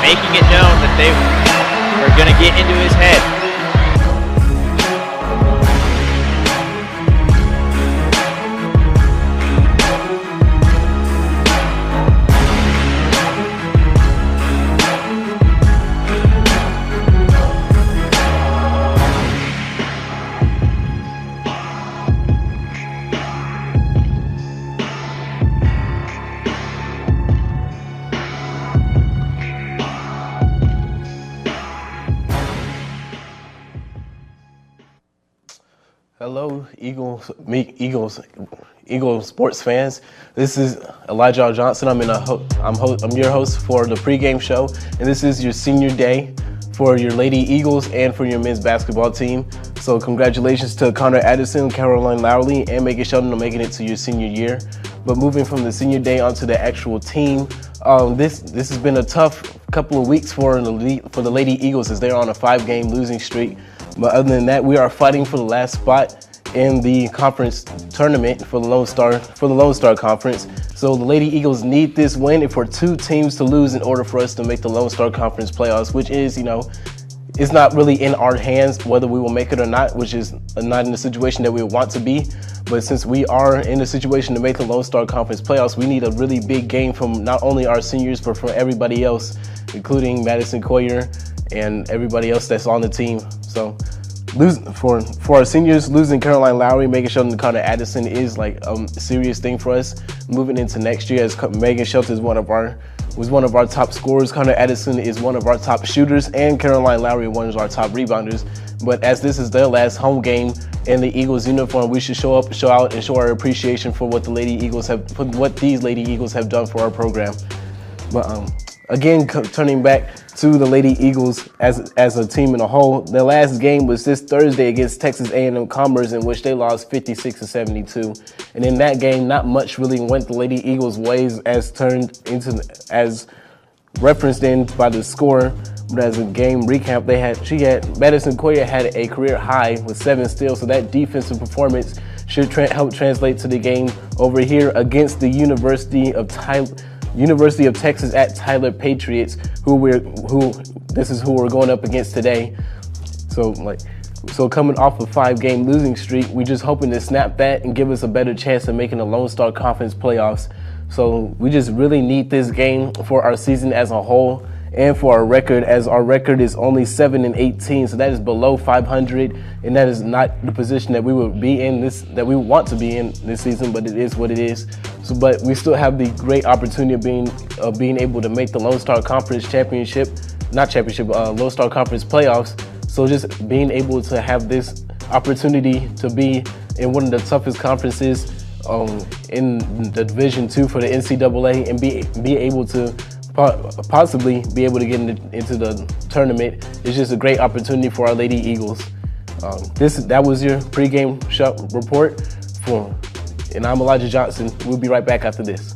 making it known that they are going to get into his head. Hello, Eagles sports fans. This is Elijah Johnson. I'm your host for the pregame show, and this is your senior day for your Lady Eagles and for your men's basketball team. So congratulations to Connor Addison, Caroline Lowry, and Megan Sheldon on making it to your senior year. But moving from the senior day onto the actual team, this has been a tough couple of weeks for the Lady Eagles as they're on a 5-game losing streak. But other than that, we are fighting for the last spot in the conference tournament for the Lone Star Conference. So the Lady Eagles need this win for 2 teams to lose in order for us to make the Lone Star Conference playoffs, which is, it's not really in our hands whether we will make it or not, which is not in the situation that we want to be. But since we are in a situation to make the Lone Star Conference playoffs, we need a really big game from not only our seniors, but from everybody else, including Madison Coyer and everybody else that's on the team. So for our seniors, losing Caroline Lowry, Megan Shelton, and Connor Addison is like a serious thing for us moving into next year, as Megan Shelton is one of our top scorers, Connor Addison is one of our top shooters, and Caroline Lowry one of our top rebounders. But as this is their last home game in the Eagles uniform, we should show out, and show our appreciation for what these Lady Eagles have done for our program. But again, turning back to the Lady Eagles as a team in a whole, their last game was this Thursday against Texas A&M Commerce, in which they lost 56-72. And in that game, not much really went the Lady Eagles' ways, as referenced in by the score. But as a game recap, Madison Coyer had a career high with 7 steals, so that defensive performance should help translate to the game over here against the University of Texas at Tyler Patriots, who we're going up against today. So coming off a 5-game losing streak, we're just hoping to snap that and give us a better chance of making the Lone Star Conference playoffs. So we just really need this game for our season as a whole and for our record, as our record is only 7-18, so that is below 500, and that is not the position that we would be in that we want to be in this season, but it is what it is. So, but we still have the great opportunity of being able to make the Lone Star Conference Lone Star Conference playoffs. So just being able to have this opportunity to be in one of the toughest conferences in the Division II for the NCAA and be able to possibly be able to get into the tournament is just a great opportunity for our Lady Eagles. That was your pregame report and I'm Elijah Johnson. We'll be right back after this.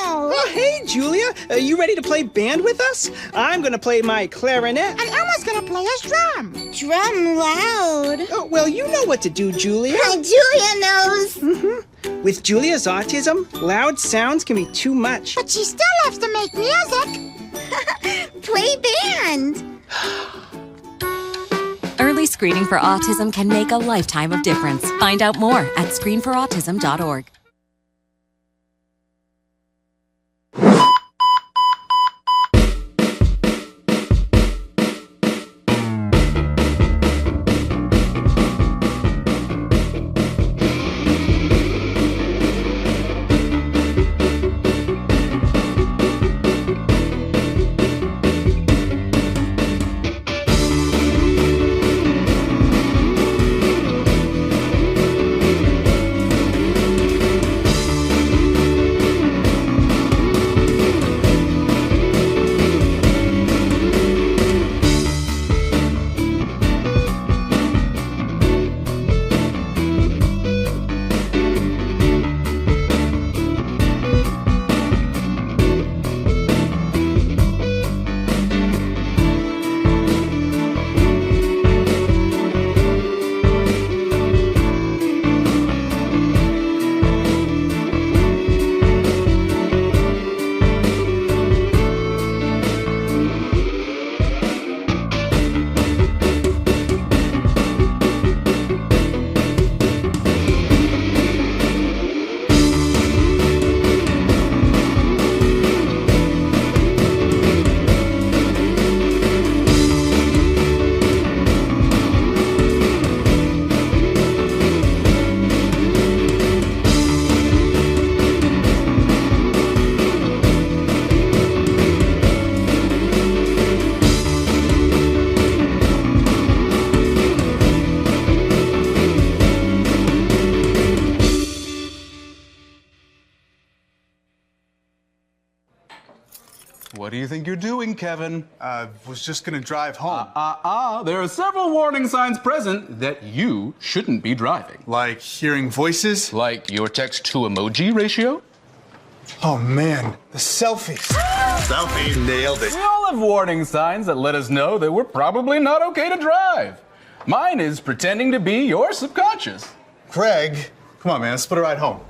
Oh, hey, Julia. Are you ready to play band with us? I'm going to play my clarinet. And Elma's going to play his drum. Drum loud. Oh, well, you know what to do, Julia. Julia knows. Mm-hmm. With Julia's autism, loud sounds can be too much. But she still loves to make music. Play band. Early screening for autism can make a lifetime of difference. Find out more at screenforautism.org. What do you think you're doing, Kevin? Was just gonna drive home. There are several warning signs present that you shouldn't be driving. Like hearing voices? Like your text-to-emoji ratio? Oh man, the selfie. Selfie, nailed it. We all have warning signs that let us know that we're probably not okay to drive. Mine is pretending to be your subconscious. Craig, come on man, let's split a ride home.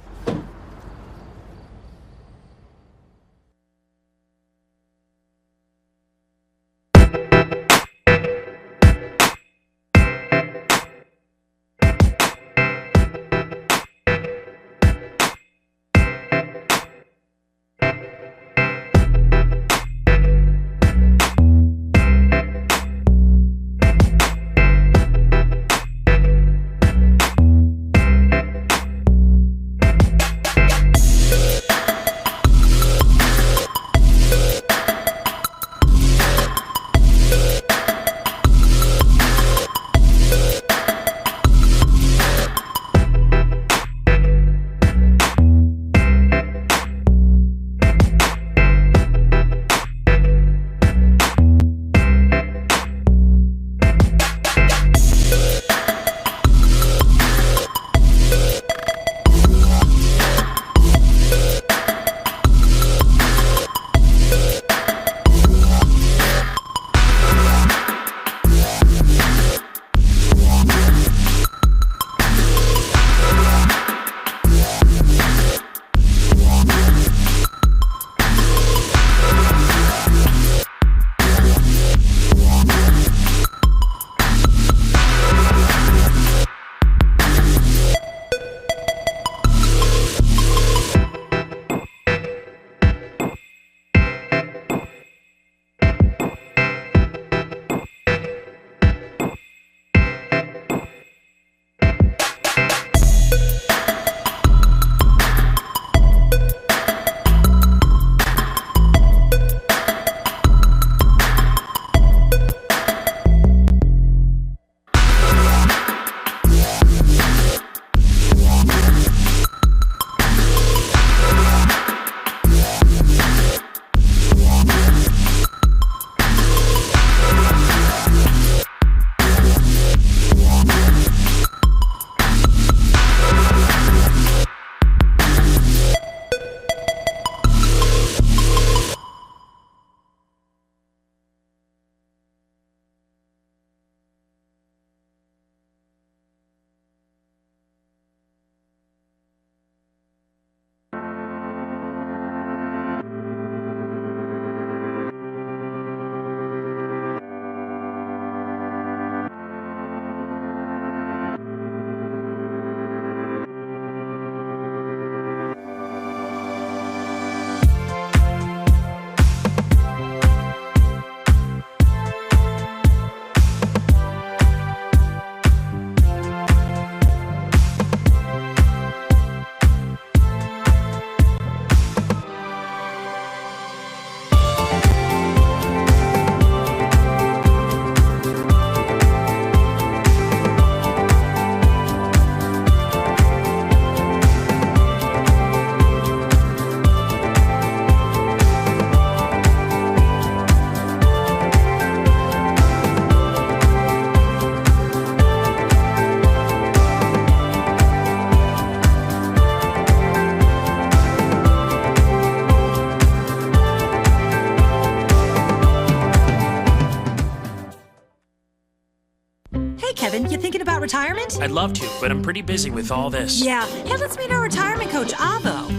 Kevin, you thinking about retirement? I'd love to, but I'm pretty busy with all this. Yeah. Hey, let's meet our retirement coach, Avo.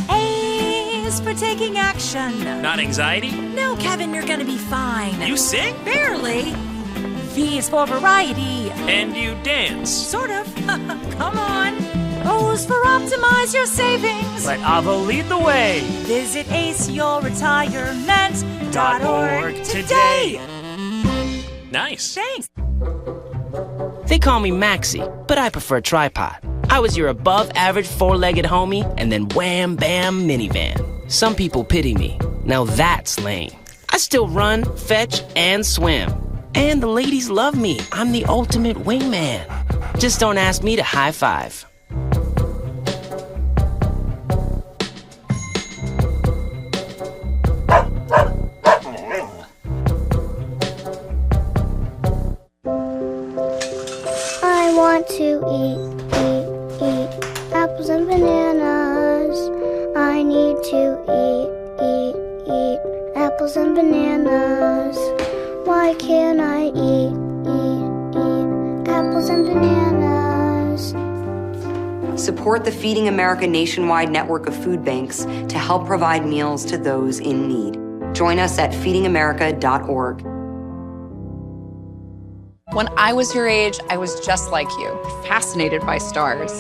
A is for taking action. Not anxiety? No, Kevin, you're gonna be fine. You sing? Barely. V is for variety. And you dance? Sort of. Come on. O is for optimize your savings. Let Avo lead the way. Visit aceyourretirement.org today. Nice. Thanks. They call me Maxie, but I prefer tripod. I was your above-average four-legged homie, and then wham-bam minivan. Some people pity me. Now that's lame. I still run, fetch, and swim. And the ladies love me. I'm the ultimate wingman. Just don't ask me to high five. apples and bananas. Why can't I eat apples and bananas? Support the Feeding America nationwide network of food banks to help provide meals to those in need. Join us at feedingamerica.org. When I was your age, I was just like you, fascinated by stars.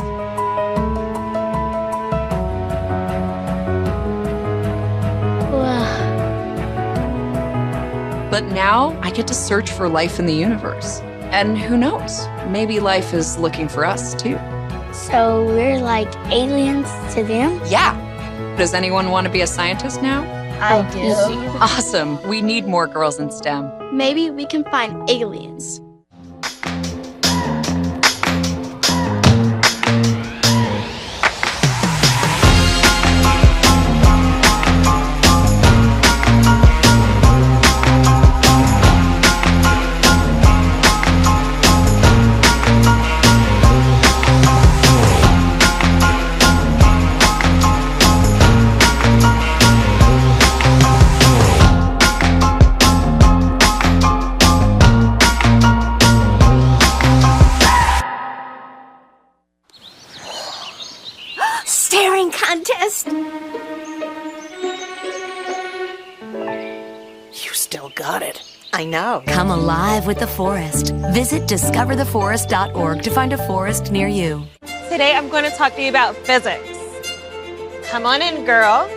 But now I get to search for life in the universe. And who knows, maybe life is looking for us too. So we're like aliens to them? Yeah. Does anyone want to be a scientist now? I do. Awesome. We need more girls in STEM. Maybe we can find aliens. Staring contest. You still got it. I know. Come alive with the forest. Visit discovertheforest.org to find a forest near you. Today I'm going to talk to you about physics. Come on in, girls.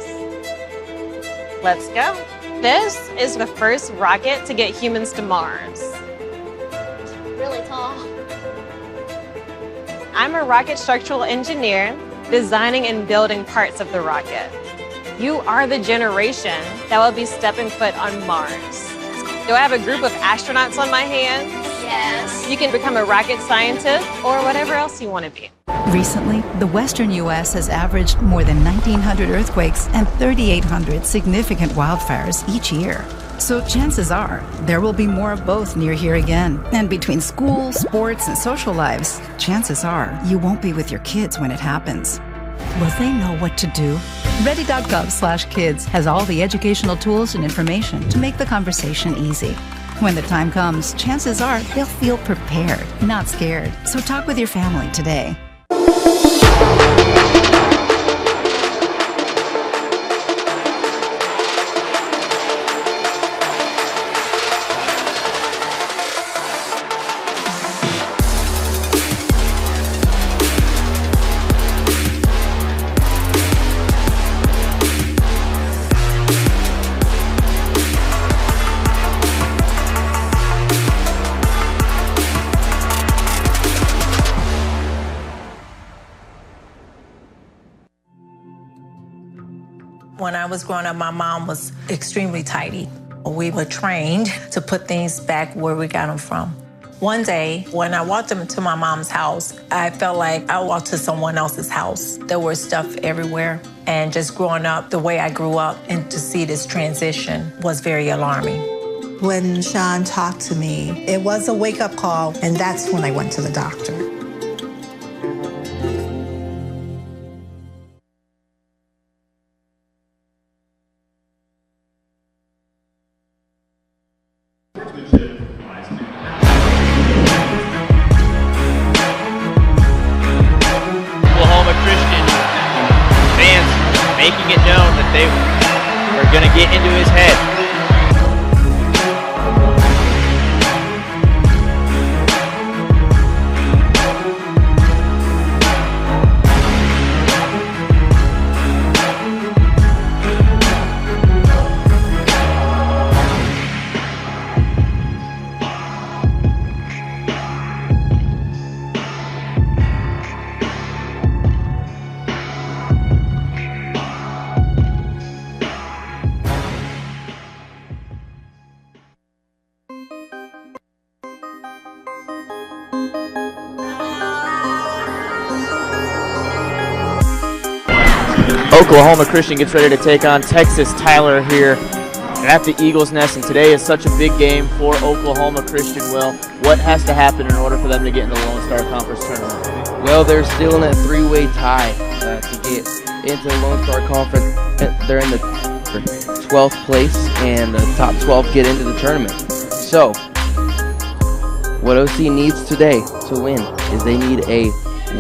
Let's go. This is the first rocket to get humans to Mars. It's really tall. I'm a rocket structural engineer, designing and building parts of the rocket. You are the generation that will be stepping foot on Mars. Do I have a group of astronauts on my hands? Yes. You can become a rocket scientist or whatever else you want to be. Recently, the western U.S. has averaged more than 1,900 earthquakes and 3,800 significant wildfires each year. So chances are there will be more of both near here again. And between school, sports, and social lives, chances are you won't be with your kids when it happens. Will they know what to do? Ready.gov/kids has all the educational tools and information to make the conversation easy. When the time comes, chances are they'll feel prepared, not scared. So talk with your family today. When I was growing up, my mom was extremely tidy. We were trained to put things back where we got them from. One day, when I walked into my mom's house, I felt like I walked to someone else's house. There was stuff everywhere. And just growing up the way I grew up and to see this transition was very alarming. When Sean talked to me, it was a wake-up call, and that's when I went to the doctor. Oklahoma Christian fans making it known that they are going to get into his head. Oklahoma Christian gets ready to take on Texas. Tyler here at the Eagles Nest, and today is such a big game for Oklahoma Christian. Will, what has to happen in order for them to get in the Lone Star Conference tournament? Well, they're still in a three-way tie to get into the Lone Star Conference. They're in the 12th place, and the top 12 get into the tournament. So, what OC needs today to win is they need a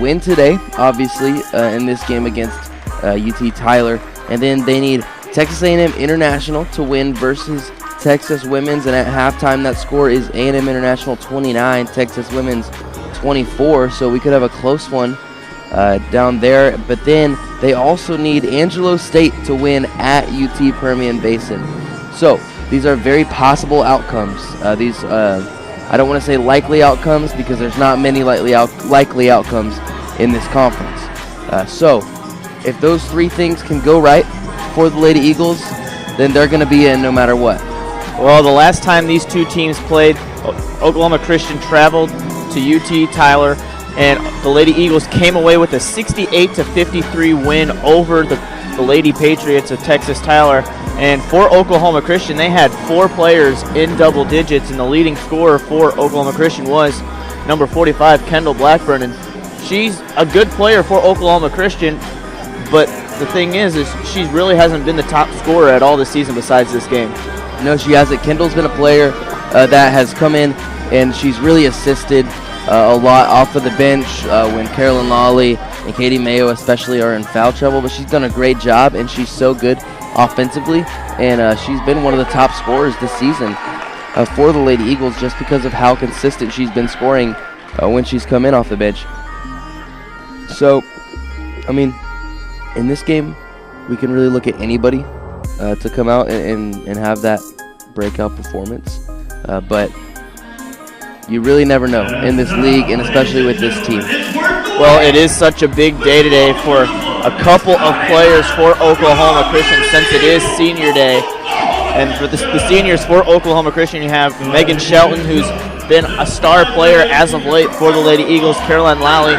win today, obviously, in this game against UT Tyler, and then they need Texas A&M International to win versus Texas Women's, and at halftime that score is A&M International 29, Texas Women's 24, so we could have a close one down there. But then they also need Angelo State to win at UT Permian Basin. So these are very possible outcomes. These I don't want to say likely outcomes because there's not many likely outcomes in this conference. So if those three things can go right for the Lady Eagles, then they're going to be in no matter what. Well, the last time these two teams played, Oklahoma Christian traveled to UT Tyler, and the Lady Eagles came away with a 68-53 win over the Lady Patriots of Texas Tyler. And for Oklahoma Christian, they had 4 players in double digits, and the leading scorer for Oklahoma Christian was number 45, Kendall Blackburn. And she's a good player for Oklahoma Christian, but the thing is she really hasn't been the top scorer at all this season besides this game. No, she hasn't. Kendall's been a player that has come in, and she's really assisted a lot off of the bench when Carolyn Lawley and Katie Mayo especially are in foul trouble, but she's done a great job, and she's so good offensively, and she's been one of the top scorers this season for the Lady Eagles just because of how consistent she's been scoring when she's come in off the bench. So, I mean, in this game, we can really look at anybody to come out and have that breakout performance, but you really never know in this league, and especially with this team. Well, it is such a big day today for a couple of players for Oklahoma Christian since it is senior day. And for the seniors for Oklahoma Christian, you have Megan Shelton, who's been a star player as of late for the Lady Eagles, Caroline Lally,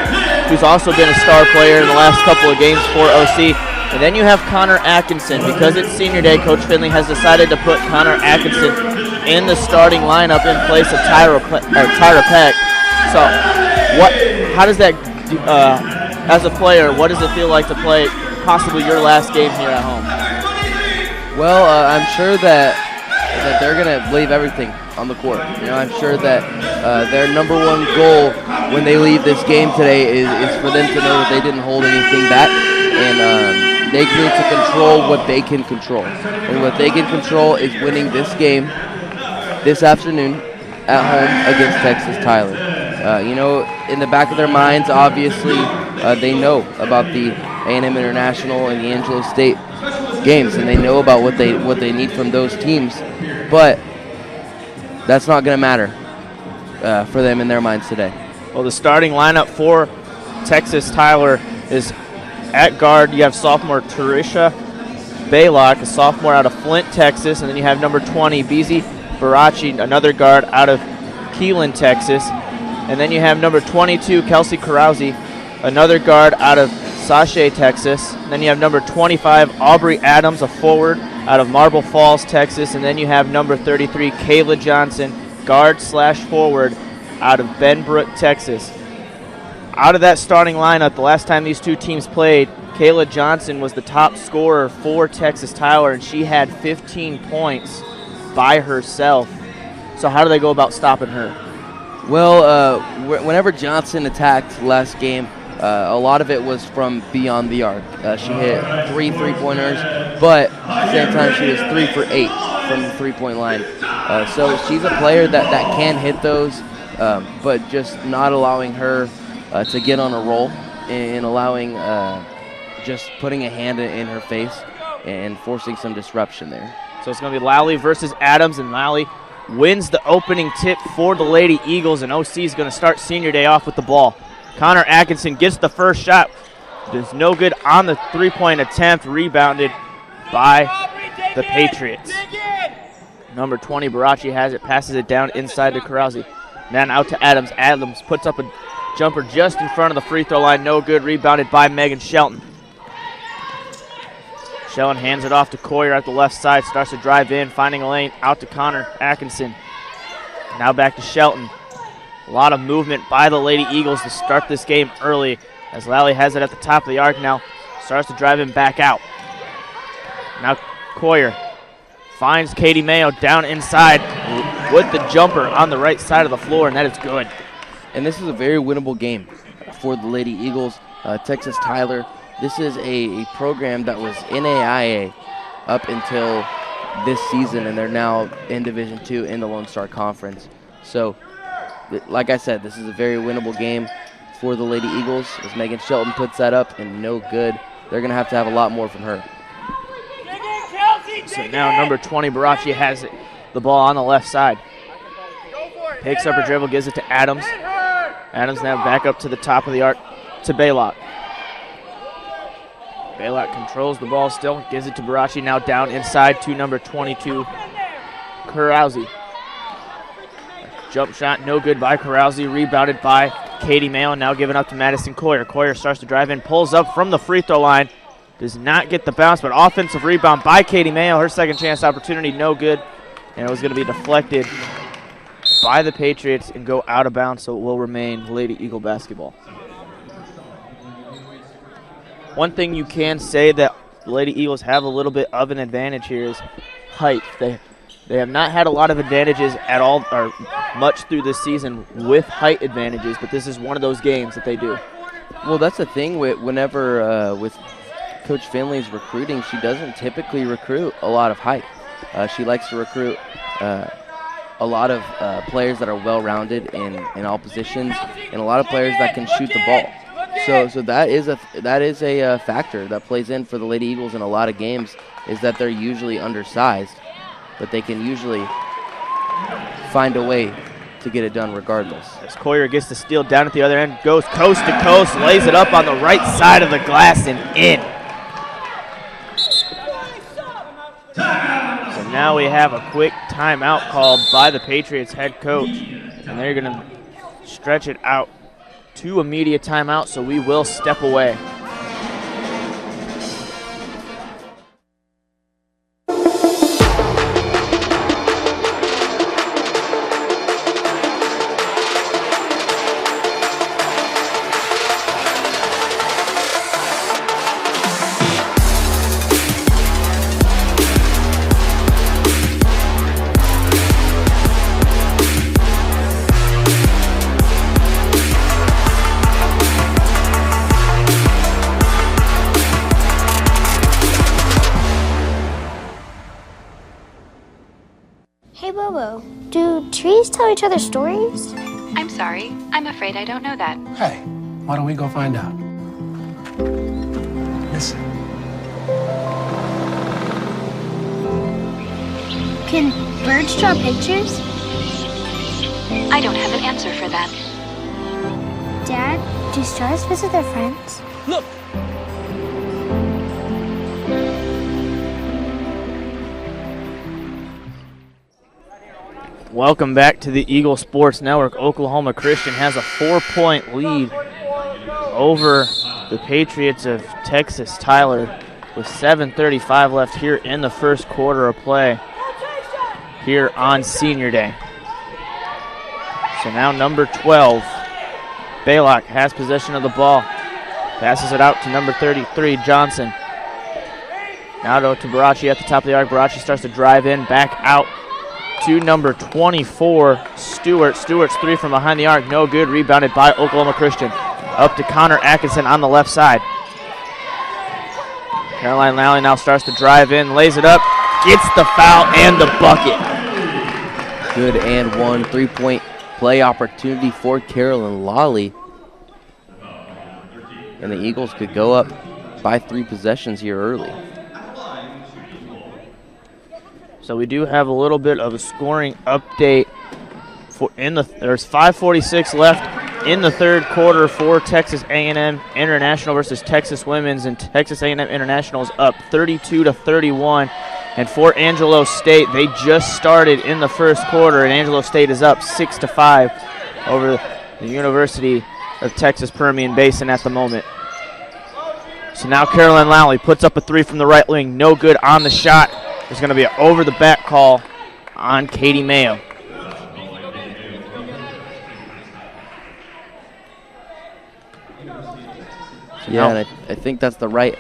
who's also been a star player in the last couple of games for OC. And then you have Connor Atkinson. Because it's senior day, Coach Finley has decided to put Connor Atkinson in the starting lineup in place of Tyra Peck. So, how does that, as a player, what does it feel like to play possibly your last game here at home? Well, I'm sure that they're going to leave everything on the court. You know, I'm sure that their number one goal when they leave this game today is for them to know that they didn't hold anything back, and they need to control what they can control. And what they can control is winning this game this afternoon at home against Texas Tyler. You know, in the back of their minds, obviously, they know about the A&M International and the Angelo State games, and they know about what they need from those teams. But that's not going to matter for them in their minds today. Well, the starting lineup for Texas Tyler is at guard. You have sophomore Tarisha Baylock, a sophomore out of Flint, Texas, and then you have number 20, Beezy Barachi, another guard out of Keelan, Texas. And then you have number 22, Kelsey Carousey, another guard out of Sachet, Texas. And then you have number 25, Aubrey Adams, a forward out of Marble Falls, Texas. And then you have number 33, Kayla Johnson, guard/forward out of Benbrook, Texas. Out of that starting lineup, the last time these two teams played, Kayla Johnson was the top scorer for Texas Tyler, and she had 15 points by herself. So how do they go about stopping her? Well, whenever Johnson attacked last game, a lot of it was from beyond the arc. She hit 3 3-pointers, but at the same time she was 3 for 8 from the three-point line. So she's a player that can hit those, but just not allowing her to get on a roll and allowing just putting a hand in her face and forcing some disruption there. So it's going to be Lally versus Adams, and Lally wins the opening tip for the Lady Eagles, and OC is going to start senior day off with the ball. Connor Atkinson gets the first shot. It's no good on the three-point attempt, rebounded by the Patriots. Number 20, Barachi has it, passes it down inside to Carousey. Then out to Adams. Adams puts up a jumper just in front of the free throw line. No good, rebounded by Megan Shelton. Shelton hands it off to Coyer at the left side, starts to drive in, finding a lane out to Connor Atkinson. Now back to Shelton. A lot of movement by the Lady Eagles to start this game early, as Lally has it at the top of the arc now. Starts to drive him back out. Now Coyer finds Katie Mayo down inside with the jumper on the right side of the floor, and that is good. And this is a very winnable game for the Lady Eagles. Texas Tyler, this is a program that was in AIA up until this season, and they're now in Division II in the Lone Star Conference. So, like I said, this is a very winnable game for the Lady Eagles. As Megan Shelton puts that up, and no good. They're going to have a lot more from her. So now number 20, Barachi, has the ball on the left side. Picks up her dribble, gives it to Adams. Adams now back up to the top of the arc to Baylock. Baylock controls the ball still, gives it to Barachi, now down inside to number 22, Carousey. Jump shot, no good by Carousey, rebounded by Katie Mayo, now given up to Madison Coyer. Coyer starts to drive in, pulls up from the free throw line, does not get the bounce, but offensive rebound by Katie Mayo. Her second chance opportunity, no good, and it was going to be deflected by the Patriots and go out of bounds, so it will remain Lady Eagle basketball. One thing you can say that the Lady Eagles have a little bit of an advantage here is height. They have not had a lot of advantages at all, or much through this season with height advantages, but this is one of those games that they do. Well, that's the thing with with Coach Finley's recruiting. She doesn't typically recruit a lot of height. She likes to recruit a lot of players that are well-rounded in all positions, and a lot of players that can shoot the ball. So that is a factor that plays in for the Lady Eagles in a lot of games, is that they're usually undersized, but they can usually find a way to get it done regardless. As Coyer gets the steal down at the other end, goes coast to coast, lays it up on the right side of the glass and in. So now we have a quick timeout called by the Patriots head coach, and they're going to stretch it out to a media timeout, so we will step away. Hey, Bobo, do trees tell each other stories? I'm sorry. I'm afraid I don't know that. Hey, why don't we go find out? Listen. Can birds draw pictures? I don't have an answer for that. Dad, do stars visit their friends? Look! Welcome back to the Eagle Sports Network. Oklahoma Christian has a 4-point lead over the Patriots of Texas Tyler with 7:35 left here in the first quarter of play here on Senior Day. So now number 12, Baylock, has possession of the ball. Passes it out to number 33, Johnson. Now to Barachi at the top of the arc. Barachi starts to drive in, back out to number 24, Stewart. Stewart's three from behind the arc, no good. Rebounded by Oklahoma Christian. Up to Connor Atkinson on the left side. Caroline Lally now starts to drive in, lays it up, gets the foul and the bucket. Good and one 3-point play opportunity for Carolyn Lally. And the Eagles could go up by 3 possessions here early. So we do have a little bit of a scoring update. There's 5:46 left in the third quarter for Texas A&M International versus Texas Women's, and Texas A&M International is up 32-31. And for Angelo State, they just started in the first quarter, and Angelo State is up 6-5 over the University of Texas Permian Basin at the moment. So now Caroline Lally puts up a three from the right wing, no good on the shot. There's going to be an over-the-back call on Katie Mayo. Yeah, and I think that's the right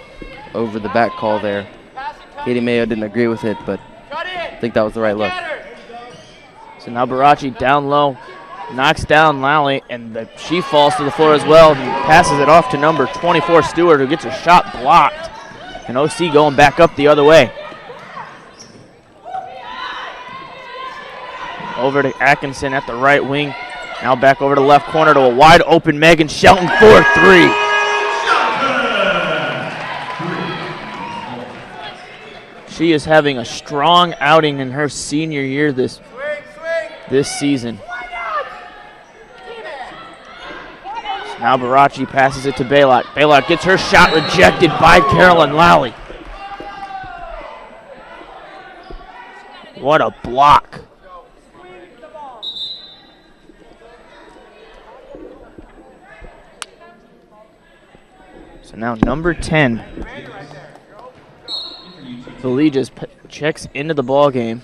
over-the-back call there. Katie Mayo didn't agree with it, but think that was the right look. So now Barachi down low, knocks down Lally, and she falls to the floor as well and passes it off to number 24, Stewart, who gets her shot blocked. And OC going back up the other way. Over to Atkinson at the right wing. Now back over to the left corner to a wide open Megan Shelton for 3. She is having a strong outing in her senior year this season. Now Barachi passes it to Baylock. Baylock gets her shot rejected by Carolyn Lally. What a block. So now number 10, Villegas checks into the ball game.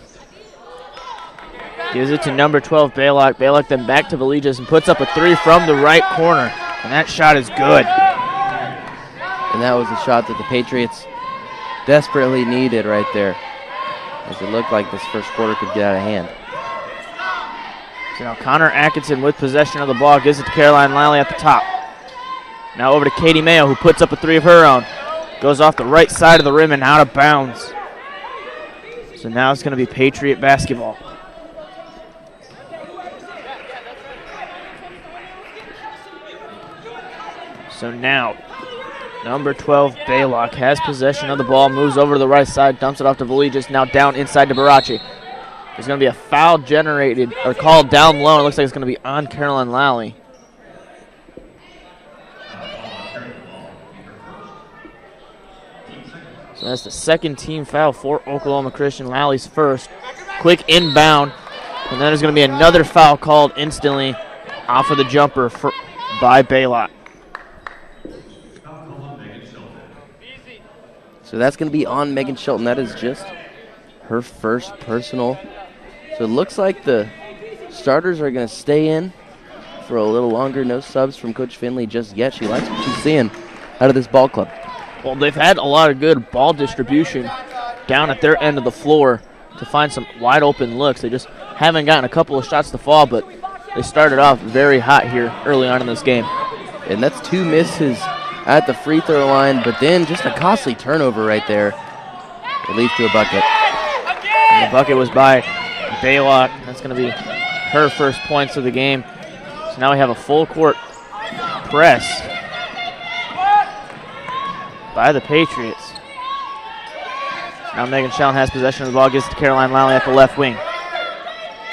Gives it to number 12, Baylock. Baylock then back to Villegas and puts up a 3 from the right corner. And that shot is good. And that was the shot that the Patriots desperately needed right there, as it looked like this first quarter could get out of hand. So now Connor Atkinson with possession of the ball gives it to Caroline Lally at the top. Now over to Katie Mayo, who puts up a 3 of her own. Goes off the right side of the rim and out of bounds. So now it's going to be Patriot basketball. So now, number 12, Baylock, has possession of the ball, moves over to the right side, dumps it off to Villegas, now down inside to Barachi. There's going to be a foul generated, or called down low. It looks like it's going to be on Caroline Lally. So that's the second team foul for Oklahoma Christian. Lally's first. Quick inbound, and then there's going to be another foul called instantly off of the jumper by Baylock. So that's going to be on Megan Shelton. That is just her first personal. So it looks like the starters are going to stay in for a little longer. No subs from Coach Finley just yet. She likes what she's seeing out of this ball club. Well, they've had a lot of good ball distribution down at their end of the floor to find some wide open looks. They just haven't gotten a couple of shots to fall, but they started off very hot here early on in this game. And that's 2 misses at the free throw line, but then just a costly turnover right there. It leads to a bucket. And the bucket was by Baylock. That's going to be her first points of the game. So now we have a full court press by the Patriots. Now Megan Shelton has possession of the ball, gives it to Caroline Lally at the left wing.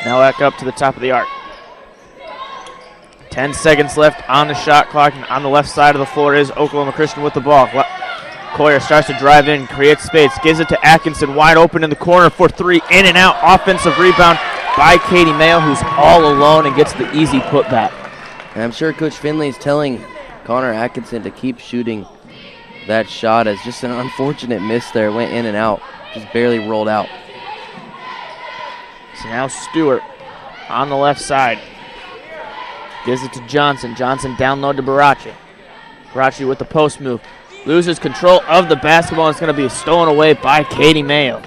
Now back up to the top of the arc. 10 seconds left on the shot clock. And on the left side of the floor is Oklahoma Christian with the ball. Coyer starts to drive in, creates space, gives it to Atkinson, wide open in the corner for 3, in and out. Offensive rebound by Katie Mayo, who's all alone and gets the easy putback. And I'm sure Coach Finley is telling Connor Atkinson to keep shooting that shot, as just an unfortunate miss there. Went in and out, just barely rolled out. So now Stewart on the left side. Gives it to Johnson. Johnson down low to Barachi. Barachi with the post move. Loses control of the basketball. It's going to be stolen away by Katie Mayo.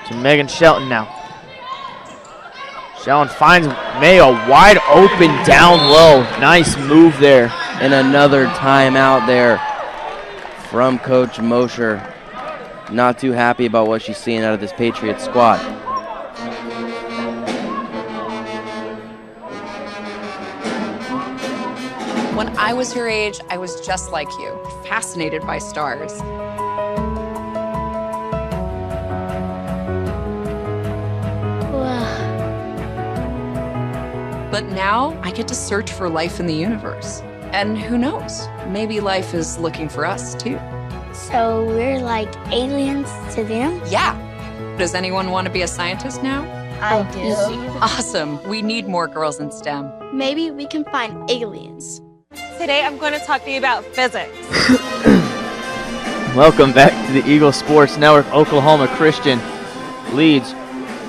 To Megan Shelton now. Shelton finds Mayo wide open down low. Nice move there. And another timeout there from Coach Mosher. Not too happy about what she's seeing out of this Patriots squad. When I was your age, I was just like you, fascinated by stars. But now I get to search for life in the universe. And who knows, maybe life is looking for us too. So we're like aliens to them? Yeah. Does anyone want to be a scientist now? I do. Awesome. We need more girls in STEM. Maybe we can find aliens. Today I'm going to talk to you about physics. Welcome back to the Eagle Sports Network. Oklahoma Christian leads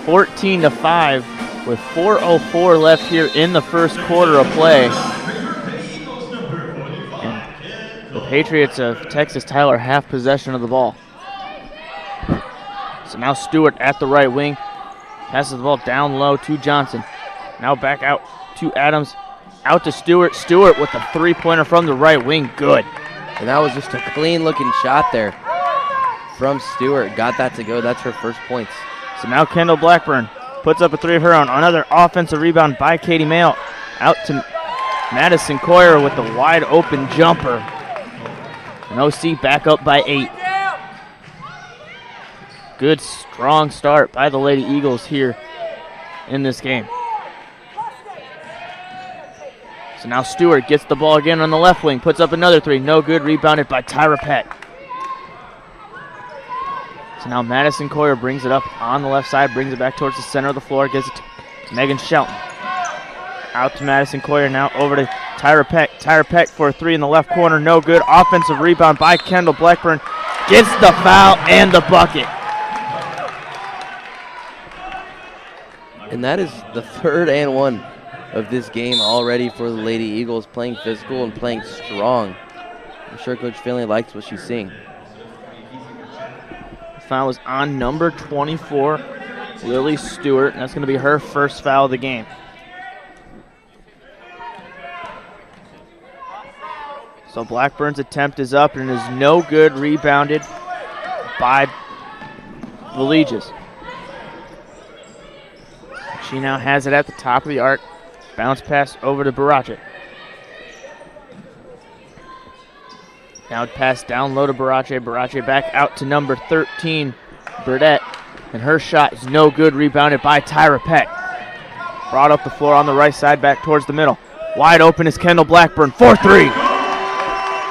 14-5 with 4:04 left here in the first quarter of play. And the Patriots of Texas Tyler have possession of the ball. So now Stewart at the right wing. Passes the ball down low to Johnson. Now back out to Adams. Out to Stewart. Stewart with the three-pointer from the right wing. Good. And that was just a clean-looking shot there from Stewart. Got that to go. That's her first points. So now Kendall Blackburn puts up a three of her own. Another offensive rebound by Katie Mayo. Out to Madison Coyer with the wide open jumper. And OC back up by 8. Good, strong start by the Lady Eagles here in this game. So now Stewart gets the ball again on the left wing, puts up another three. No good, rebounded by Tyra Peck. So now Madison Coyer brings it up on the left side, brings it back towards the center of the floor, gives it to Megan Shelton. Out to Madison Coyer, now over to Tyra Peck. Tyra Peck for a three in the left corner, no good. Offensive rebound by Kendall Blackburn. Gets the foul and the bucket. And that is the third and one of this game already for the Lady Eagles, playing physical and playing strong. I'm sure Coach Finley likes what she's seeing. The foul was on number 24, Lily Stewart, and that's going to be her first foul of the game. So Blackburn's attempt is up and is no good, rebounded by the Legions. She now has it at the top of the arc. Bounce pass over to Barache. Now pass down low to Barache. Barache back out to number 13, Burdette. And her shot is no good, rebounded by Tyra Peck. Brought up the floor on the right side, back towards the middle. Wide open is Kendall Blackburn, 4-3.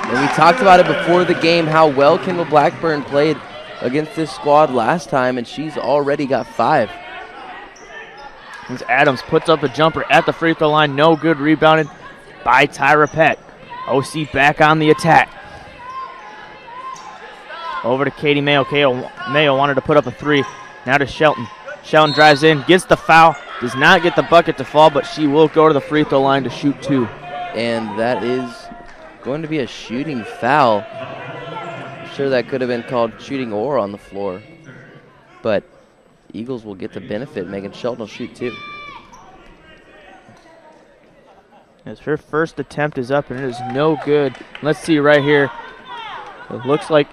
And we talked about it before the game, how well Kendall Blackburn played against this squad last time, and she's already got 5. As Adams puts up a jumper at the free throw line, no good, rebounded by Tyra Peck. OC back on the attack. Over to Katie Mayo. Mayo wanted to put up a three. Now to Shelton. Shelton drives in, gets the foul, does not get the bucket to fall, but she will go to the free throw line to shoot 2. And that is going to be a shooting foul. I'm sure that could have been called shooting or on the floor, but Eagles will get the benefit. Megan Shelton will shoot 2. As her first attempt is up and it is no good. Let's see right here. It looks like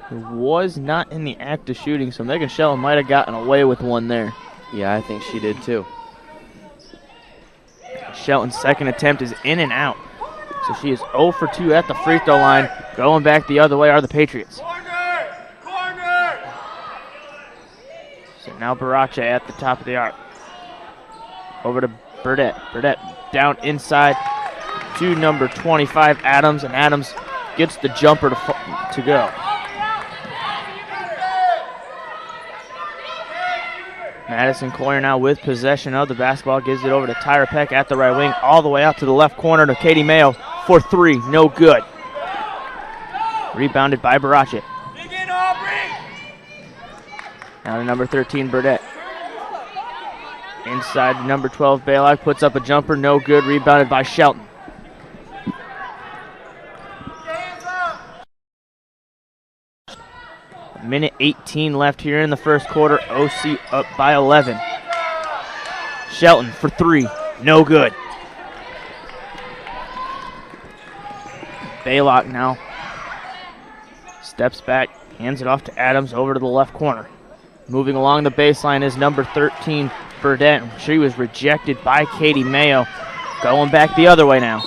it was not in the act of shooting, so Megan Shelton might have gotten away with one there. Yeah, I think she did too. Shelton's second attempt is in and out. So she is 0 for 2 at the free throw line. Going back the other way are the Patriots. So now Barache at the top of the arc. Over to Burdette. Burdette down inside to number 25, Adams, and Adams gets the jumper to go. Madison Coyer now with possession of the basketball, gives it over to Tyra Peck at the right wing, all the way out to the left corner to Katie Mayo for 3, no good. Rebounded by Barache. Now to number 13, Burdette. Inside to number 12, Baylock puts up a jumper, no good, rebounded by Shelton. Minute 18 left here in the first quarter. OC up by 11. Shelton for 3, no good. Baylock now steps back, hands it off to Adams over to the left corner. Moving along the baseline is number 13, Burdette. She was rejected by Katie Mayo. Going back the other way now.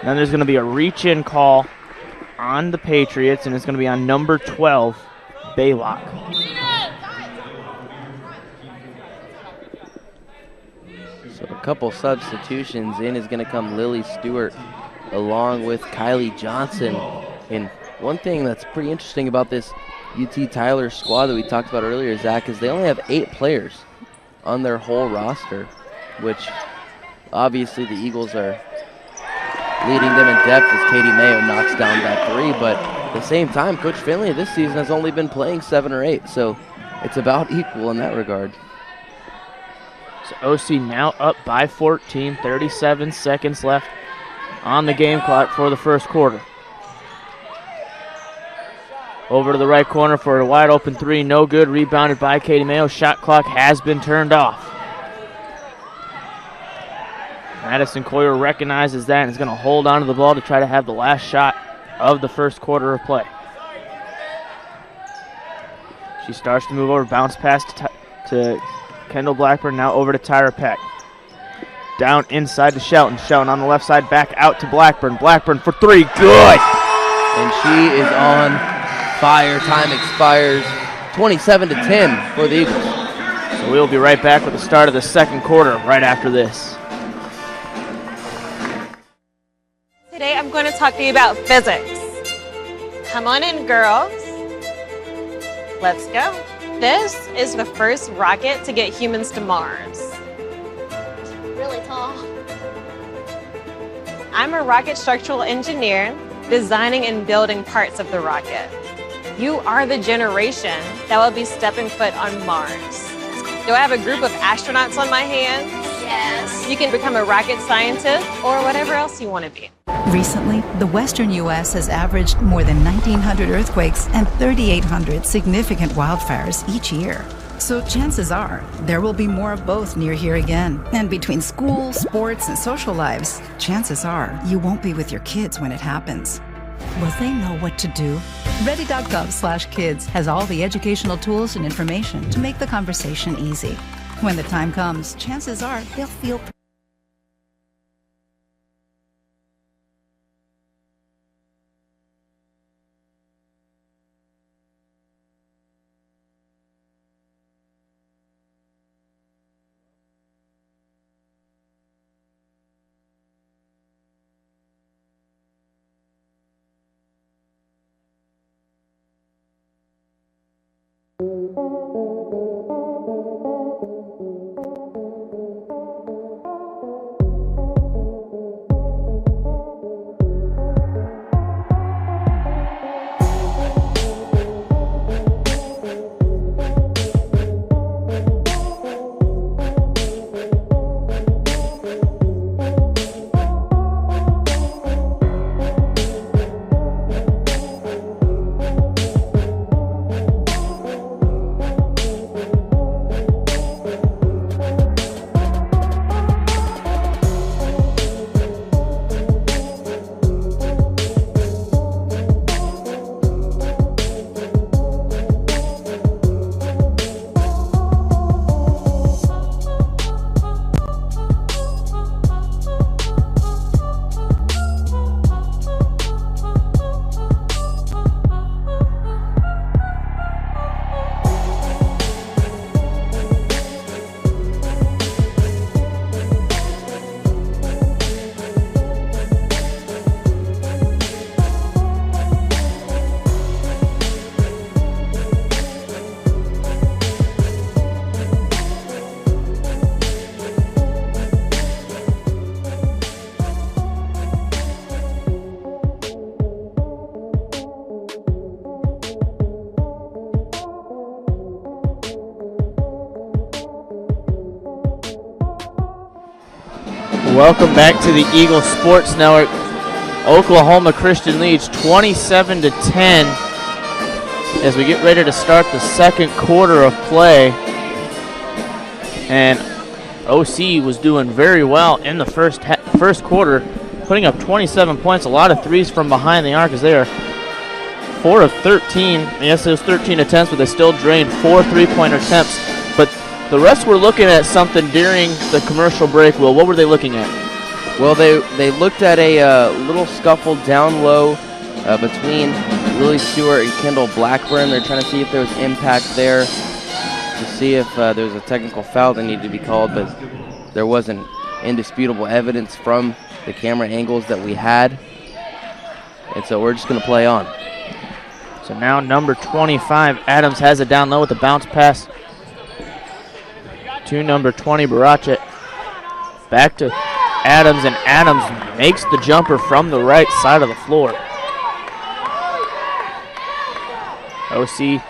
Then there's going to be a reach-in call on the Patriots, and it's going to be on number 12, Baylock. So a couple substitutions. In is going to come Lily Stewart along with Kylie Johnson. And one thing that's pretty interesting about this UT Tyler squad that we talked about earlier, Zach, is they only have 8 players on their whole roster, which obviously the Eagles are leading them in depth as Katie Mayo knocks down that 3, but at the same time, Coach Finley this season has only been playing 7 or 8, so it's about equal in that regard. So OC now up by 14, 37 seconds left on the game clock for the first quarter. Over to the right corner for a wide open three. No good. Rebounded by Katie Mayo. Shot clock has been turned off. Madison Coyer recognizes that and is going to hold on to the ball to try to have the last shot of the first quarter of play. She starts to move over. Bounce pass to Kendall Blackburn. Now over to Tyra Peck. Down inside to Shelton. Shelton on the left side. Back out to Blackburn. Blackburn for three. Good! And she is on fire. Time expires 27-10 for the Eagles. So we'll be right back with the start of the second quarter right after this. Today I'm going to talk to you about physics. Come on in, girls. Let's go. This is the first rocket to get humans to Mars. Really tall. I'm a rocket structural engineer designing and building parts of the rocket. You are the generation that will be stepping foot on Mars. Do I have a group of astronauts on my hands? Yes. You can become a rocket scientist or whatever else you want to be. Recently, the western U.S. has averaged more than 1,900 earthquakes and 3,800 significant wildfires each year. So chances are there will be more of both near here again. And between school, sports, and social lives, chances are you won't be with your kids when it happens. Will they know what to do? Ready.gov/kids has all the educational tools and information to make the conversation easy. When the time comes, chances are they'll feel Welcome back to the Eagle Sports Network. Oklahoma Christian leads 27-10 as we get ready to start the second quarter of play. And OC was doing very well in the first quarter, putting up 27 points, a lot of threes from behind the arc as they are 4 of 13. Yes, it was 13 attempts, but they still drained 4 three-pointer attempts. But the rest were looking at something during the commercial break. Will, what were they looking at? Well, they looked at a little scuffle down low between Lily Stewart and Kendall Blackburn. They're trying to see if there was impact there, to see if there was a technical foul that needed to be called, but there wasn't indisputable evidence from the camera angles that we had. And so we're just going to play on. So now number 25, Adams, has it down low with a bounce pass to number 20, Baracha. Back to Adams, and Adams makes the jumper from the right side of the floor. OC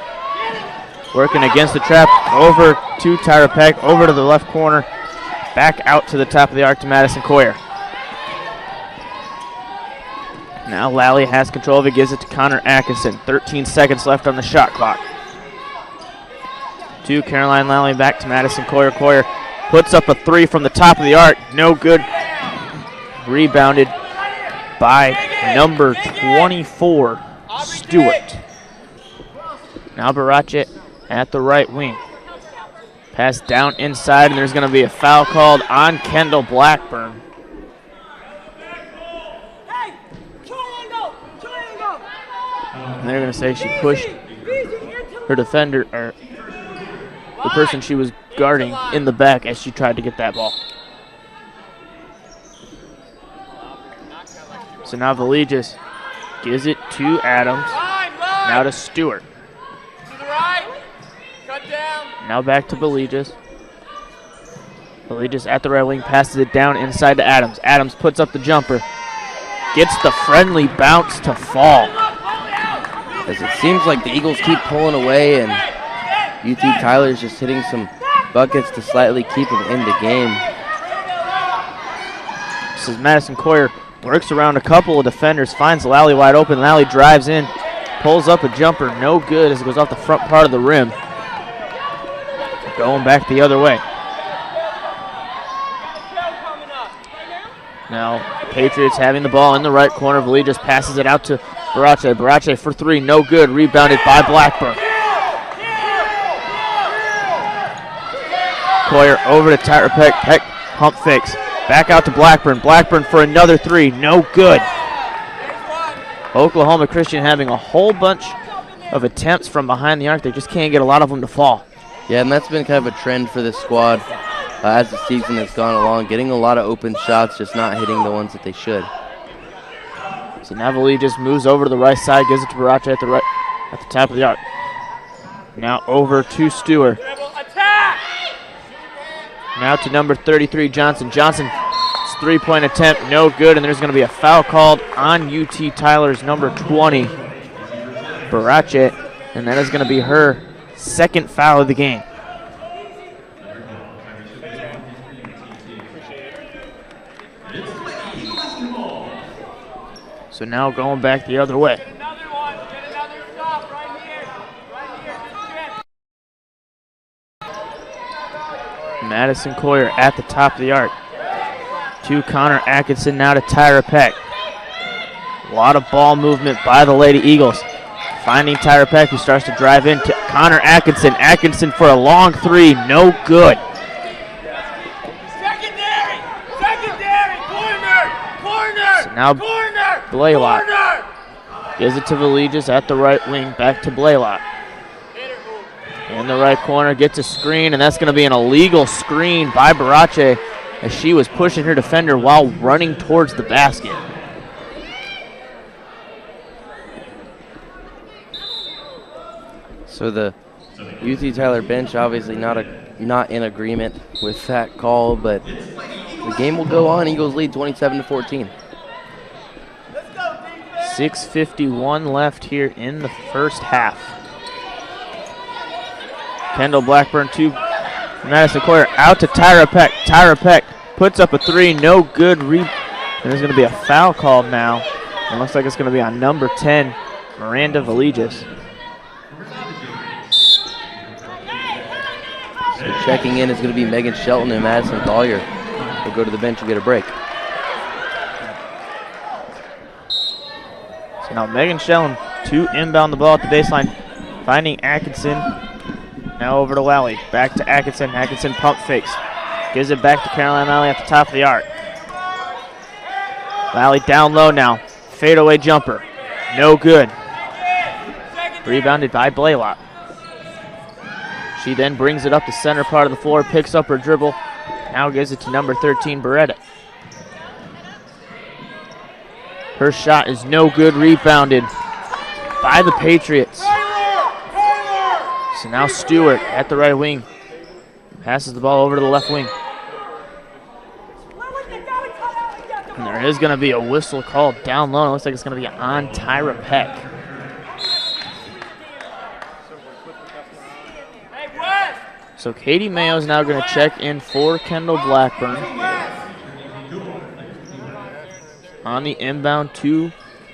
working against the trap, over to Tyra Peck, over to the left corner, back out to the top of the arc to Madison Coyer. Now Lally has control of it, gives it to Connor Atkinson. 13 seconds left on the shot clock. To Caroline Lally, back to Madison Coyer. Coyer puts up a three from the top of the arc. No good. Rebounded by number 24, Stewart. Now Barache at the right wing. Pass down inside, and there's going to be a foul called on Kendall Blackburn. And they're going to say she pushed her defender, or the person she was guarding, in the back as she tried to get that ball. So now Villegas gives it to Adams. Now to Stewart. Now back to Villegas. Villegas at the right wing, passes it down inside to Adams. Adams puts up the jumper. Gets the friendly bounce to fall. As it seems like the Eagles keep pulling away, and UT Tyler's just hitting some buckets to slightly keep them in the game. This is Madison Coyer. Works around a couple of defenders, finds Lally wide open. Lally drives in, pulls up a jumper, no good as it goes off the front part of the rim. Going back the other way. Now, Patriots having the ball in the right corner. Villegas passes it out to Barache. Barache for three, no good. Rebounded by Blackburn. Coyer over to Tyra Peck. Peck pump fakes. Back out to Blackburn. Blackburn for another three, no good. Oklahoma Christian having a whole bunch of attempts from behind the arc. They just can't get a lot of them to fall. Yeah, and that's been kind of a trend for this squad as the season has gone along. Getting a lot of open shots, just not hitting the ones that they should. So Navali just moves over to the right side, gives it to Barache at the top of the arc. Now over to Stewart. Now to number 33, Johnson. Johnson's three-point attempt, no good, and there's going to be a foul called on UT Tyler's number 20, Barache, and that is going to be her second foul of the game. So now going back the other way. Madison Coyer at the top of the arc. To Connor Atkinson, now to Tyra Peck. A lot of ball movement by the Lady Eagles. Finding Tyra Peck, who starts to drive into Connor Atkinson. Atkinson for a long three, no good. So now Blaylock gives it to Villegas at the right wing, back to Blaylock. In the right corner, gets a screen, and that's going to be an illegal screen by Barache as she was pushing her defender while running towards the basket. So the UT Tyler bench obviously not in agreement with that call, but the game will go on. Eagles lead 27-14. 6:51 left here in the first half. Kendall Blackburn to Madison Coyer, out to Tyra Peck. Tyra Peck puts up a three, no good. And there's going to be a foul called now. It looks like it's going to be on number 10, Miranda Villegas. So checking in is going to be Megan Shelton, and Madison Collier will go to the bench and get a break. So now Megan Shelton to inbound the ball at the baseline, finding Atkinson. Now over to Lally, back to Atkinson. Atkinson pump fakes, gives it back to Caroline Lally at the top of the arc. Lally down low now, fadeaway jumper, no good. Rebounded by Blaylock. She then brings it up the center part of the floor, picks up her dribble, now gives it to number 13, Beretta. Her shot is no good, rebounded by the Patriots. So now Stewart at the right wing. Passes the ball over to the left wing. And there is going to be a whistle called down low. It looks like it's going to be on Tyra Peck. So Katie Mayo is now going to check in for Kendall Blackburn. On the inbound to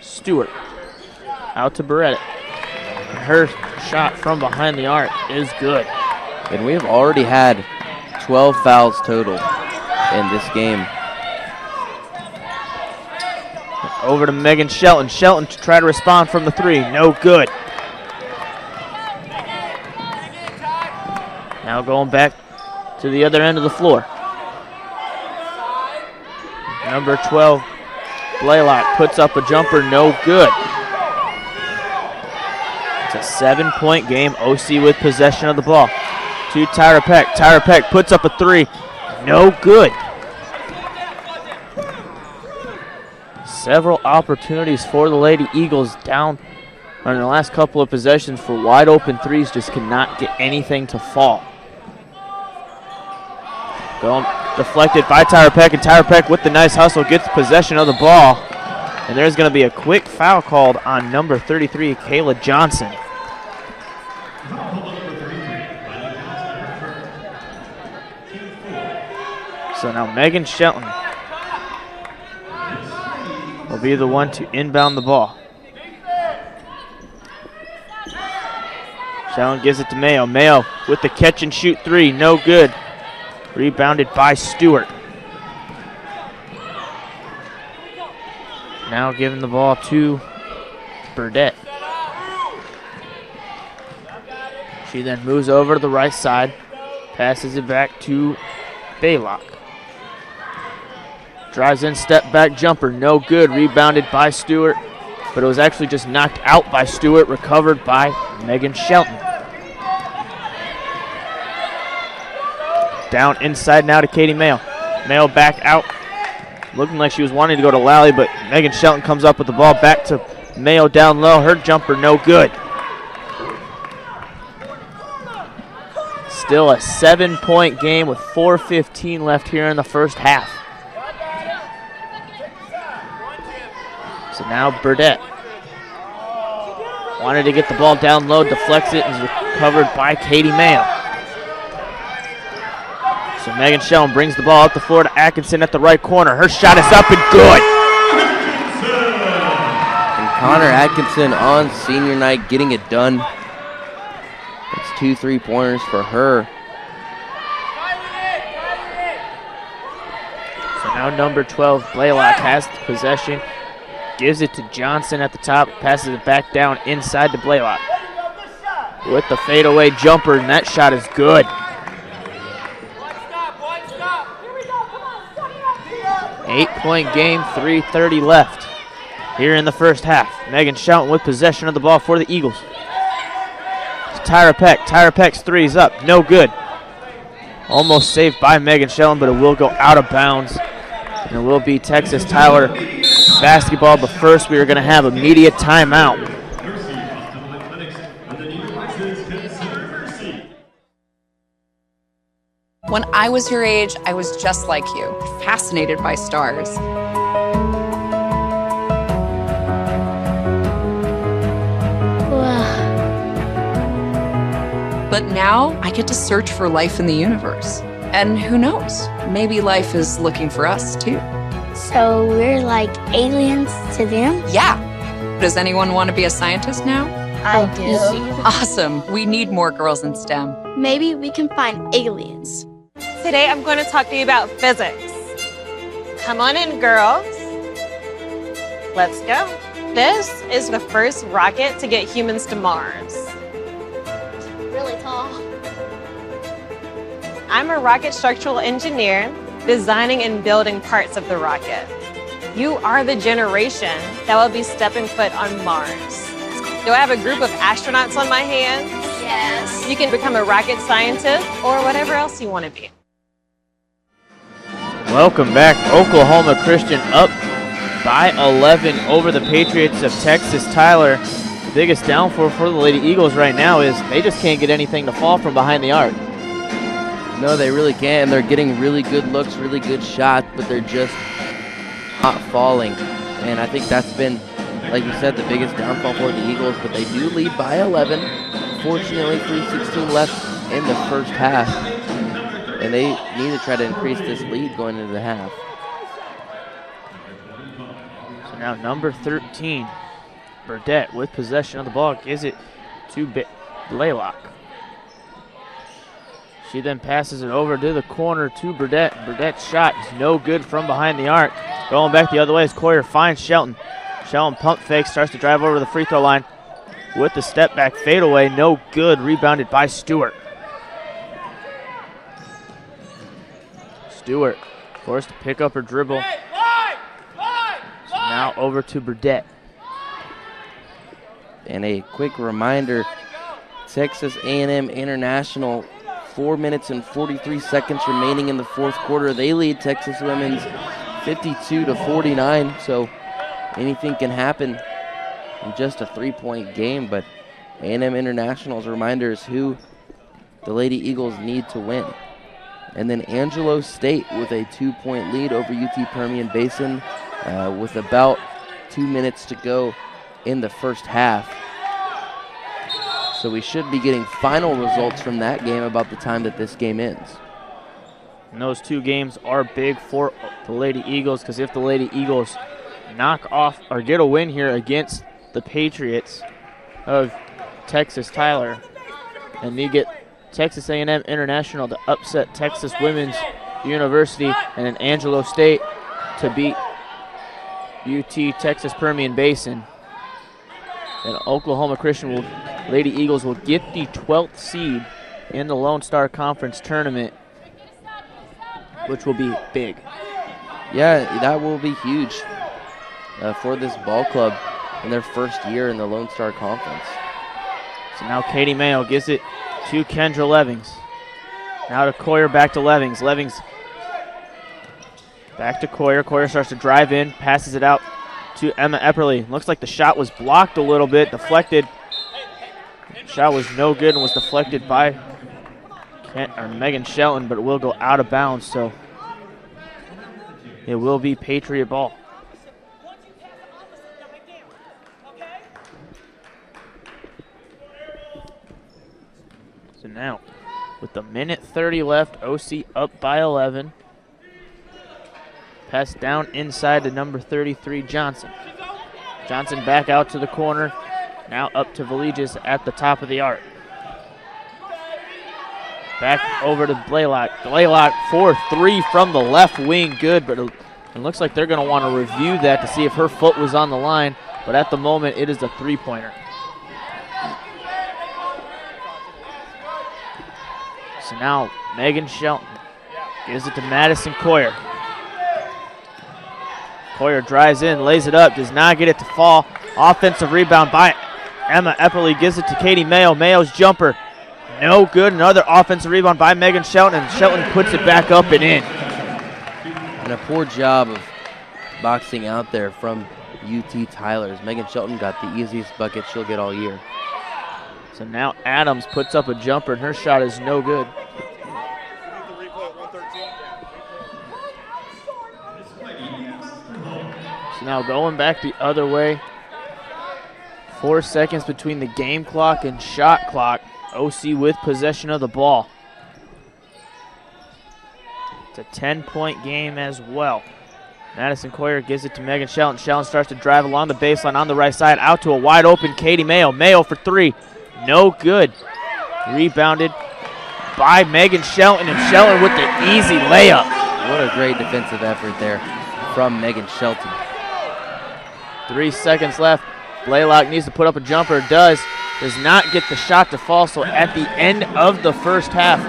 Stewart. Out to Beretta. Her shot from behind the arc is good. And we have already had 12 fouls total in this game. Over to Megan Shelton. Shelton to try to respond from the three. No good. Now going back to the other end of the floor. Number 12, Blaylock puts up a jumper. No good. It's a 7-point game. OC with possession of the ball. To Tyra Peck. Tyra Peck puts up a three. No good. Several opportunities for the Lady Eagles down on the last couple of possessions for wide open threes. Just cannot get anything to fall. Going deflected by Tyra Peck, and Tyra Peck with the nice hustle gets possession of the ball. And there's going to be a quick foul called on number 33, Kayla Johnson. So now Megan Shelton will be the one to inbound the ball. Shelton gives it to Mayo. Mayo with the catch and shoot three, no good. Rebounded by Stewart. Now giving the ball to Burdett. She then moves over to the right side, passes it back to Baylock. Drives in, step back jumper, no good. Rebounded by Stewart, but it was actually just knocked out by Stewart, recovered by Megan Shelton. Down inside now to Katie Mayo. Mayo back out, looking like she was wanting to go to Lally, but Megan Shelton comes up with the ball back to Mayo down low. Her jumper no good. Still a 7-point game with 4:15 left here in the first half. So now Burdett wanted to get the ball down low, deflects it, and is recovered by Katie Mayo. So Megan Shelton brings the ball up the floor to Atkinson at the right corner. Her shot is up and good. And Connor Atkinson on senior night getting it done. It's 2 3-pointers for her. So now number 12, Blaylock, has the possession. Gives it to Johnson at the top, passes it back down inside to Blaylock. With the fadeaway jumper, and that shot is good. Eight-point game, 3:30 left here in the first half. Megan Shelton with possession of the ball for the Eagles. It's Tyra Peck. Tyra Peck's three is up, no good. Almost saved by Megan Shelton, but it will go out of bounds. And it will be Texas Tyler basketball, but first we are going to have a media timeout. When I was your age, I was just like you, fascinated by stars. But now I get to search for life in the universe. And who knows, maybe life is looking for us too. So we're like aliens to them? Yeah. Does anyone want to be a scientist now? I do. Awesome. We need more girls in STEM. Maybe we can find aliens. Today I'm going to talk to you about physics. Come on in, girls. Let's go. This is the first rocket to get humans to Mars. Really tall. I'm a rocket structural engineer, designing and building parts of the rocket. You are the generation that will be stepping foot on Mars. Do I have a group of astronauts on my hands? Yes. You can become a rocket scientist or whatever else you want to be. Welcome back. Oklahoma Christian up by 11 over the Patriots of Texas. Tyler, the biggest downfall for the Lady Eagles right now is they just can't get anything to fall from behind the arc. No, they really can't, and they're getting really good looks, really good shots, but they're just not falling. And I think that's been, like you said, the biggest downfall for the Eagles, but they do lead by 11. Fortunately, 3:16 left in the first half, and they need to try to increase this lead going into the half. So So now number 13, Burdett with possession of the ball, gives it to Blaylock. She then passes it over to the corner to Burdett. Burdett's shot is no good from behind the arc. Going back the other way as Coyer finds Shelton. Shelton pump fake, starts to drive over the free throw line with the step back fadeaway. No good, rebounded by Stewart. Stewart forced to pick up her dribble. So now over to Burdett. And a quick reminder, Texas A&M International, 4 minutes and 43 seconds remaining in the fourth quarter. They lead Texas women's 52-49, so anything can happen in just a 3-point game, but A&M International's reminder is who the Lady Eagles need to win. And then Angelo State with a 2-point lead over UT Permian Basin with about 2 minutes to go in the first half. So we should be getting final results from that game about the time that this game ends. And those two games are big for the Lady Eagles, because if the Lady Eagles knock off or get a win here against the Patriots of Texas Tyler, and they get Texas A&M International to upset Texas Women's University, and then Angelo State to beat UT Texas Permian Basin, then Oklahoma Christian Lady Eagles will get the 12th seed in the Lone Star Conference tournament, which will be big. Yeah, that will be huge for this ball club in their first year in the Lone Star Conference. So now Katie Mayo gives it to Kendra Levings. Now to Coyer, back to Levings. Levings back to Coyer. Coyer starts to drive in, passes it out to Emma Epperly. Looks like the shot was blocked a little bit, deflected. Shot was no good and was deflected by Megan Shelton, but it will go out of bounds, so it will be Patriot ball. So now, with the minute 30 left, OC up by 11. Pass down inside to number 33, Johnson. Johnson back out to the corner. Now up to Villegas at the top of the arc. Back over to Blaylock. Blaylock 4-3 from the left wing, good, but it looks like they're going to want to review that to see if her foot was on the line, but at the moment it is a three-pointer. So now Megan Shelton gives it to Madison Coyer. Coyer drives in, lays it up, does not get it to fall. Offensive rebound by Emma Epperly, gives it to Katie Mayo. Mayo's jumper, no good. Another offensive rebound by Megan Shelton, and Shelton puts it back up and in. And a poor job of boxing out there from UT Tyler's. Megan Shelton got the easiest bucket she'll get all year. So now Adams puts up a jumper, and her shot is no good. So now going back the other way. 4 seconds between the game clock and shot clock. OC with possession of the ball. It's a 10-point game as well. Madison Coyer gives it to Megan Shelton. Shelton starts to drive along the baseline on the right side, out to a wide open Katie Mayo. Mayo for three, no good. Rebounded by Megan Shelton, and Shelton with the easy layup. What a great defensive effort there from Megan Shelton. 3 seconds left. Blaylock needs to put up a jumper, does not get the shot to fall, so at the end of the first half,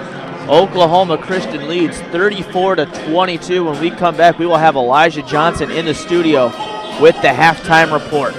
Oklahoma Christian leads 34-22. When we come back, we will have Elijah Johnson in the studio with the halftime report.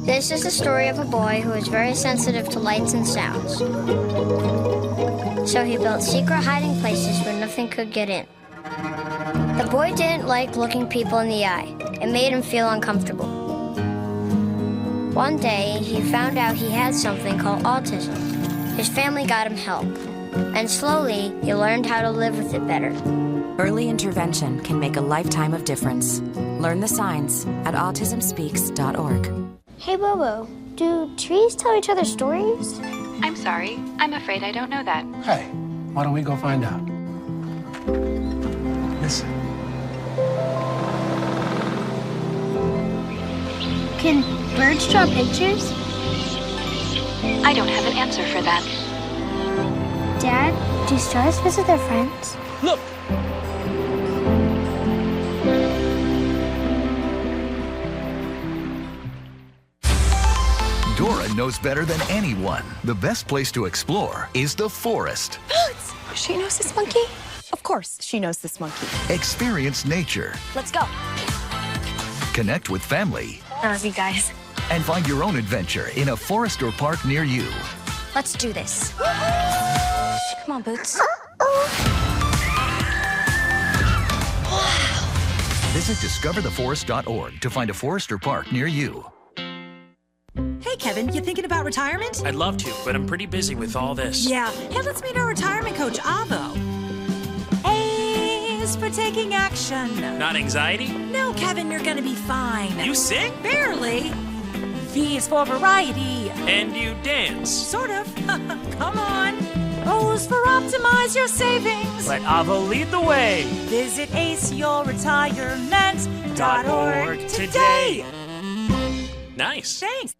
This is the story of a boy who was very sensitive to lights and sounds. So he built secret hiding places where nothing could get in. The boy didn't like looking people in the eye. It made him feel uncomfortable. One day, he found out he had something called autism. His family got him help, and slowly, he learned how to live with it better. Early intervention can make a lifetime of difference. Learn the signs at autismspeaks.org. Hey, Bobo, do trees tell each other stories? I'm sorry. I'm afraid I don't know that. Hey, why don't we go find out? Listen. Can birds draw pictures? I don't have an answer for that. Dad, do stars visit their friends? Look! Dora knows better than anyone. The best place to explore is the forest. She knows this monkey? Of course, she knows this monkey. Experience nature. Let's go. Connect with family. I love you guys. And find your own adventure in a forest or park near you. Let's do this. Come on, Boots. Visit discovertheforest.org to find a forest or park near you. Hey, Kevin, you thinking about retirement? I'd love to, but I'm pretty busy with all this. Yeah. Hey, let's meet our retirement coach, Avo. A is for taking action. Not anxiety? No, Kevin, you're gonna be fine. You sing? Barely. V is for variety. And you dance? Sort of. Come on. O is for optimize your savings. Let Avo lead the way. Visit aceyourretirement.org today. Nice. Thanks.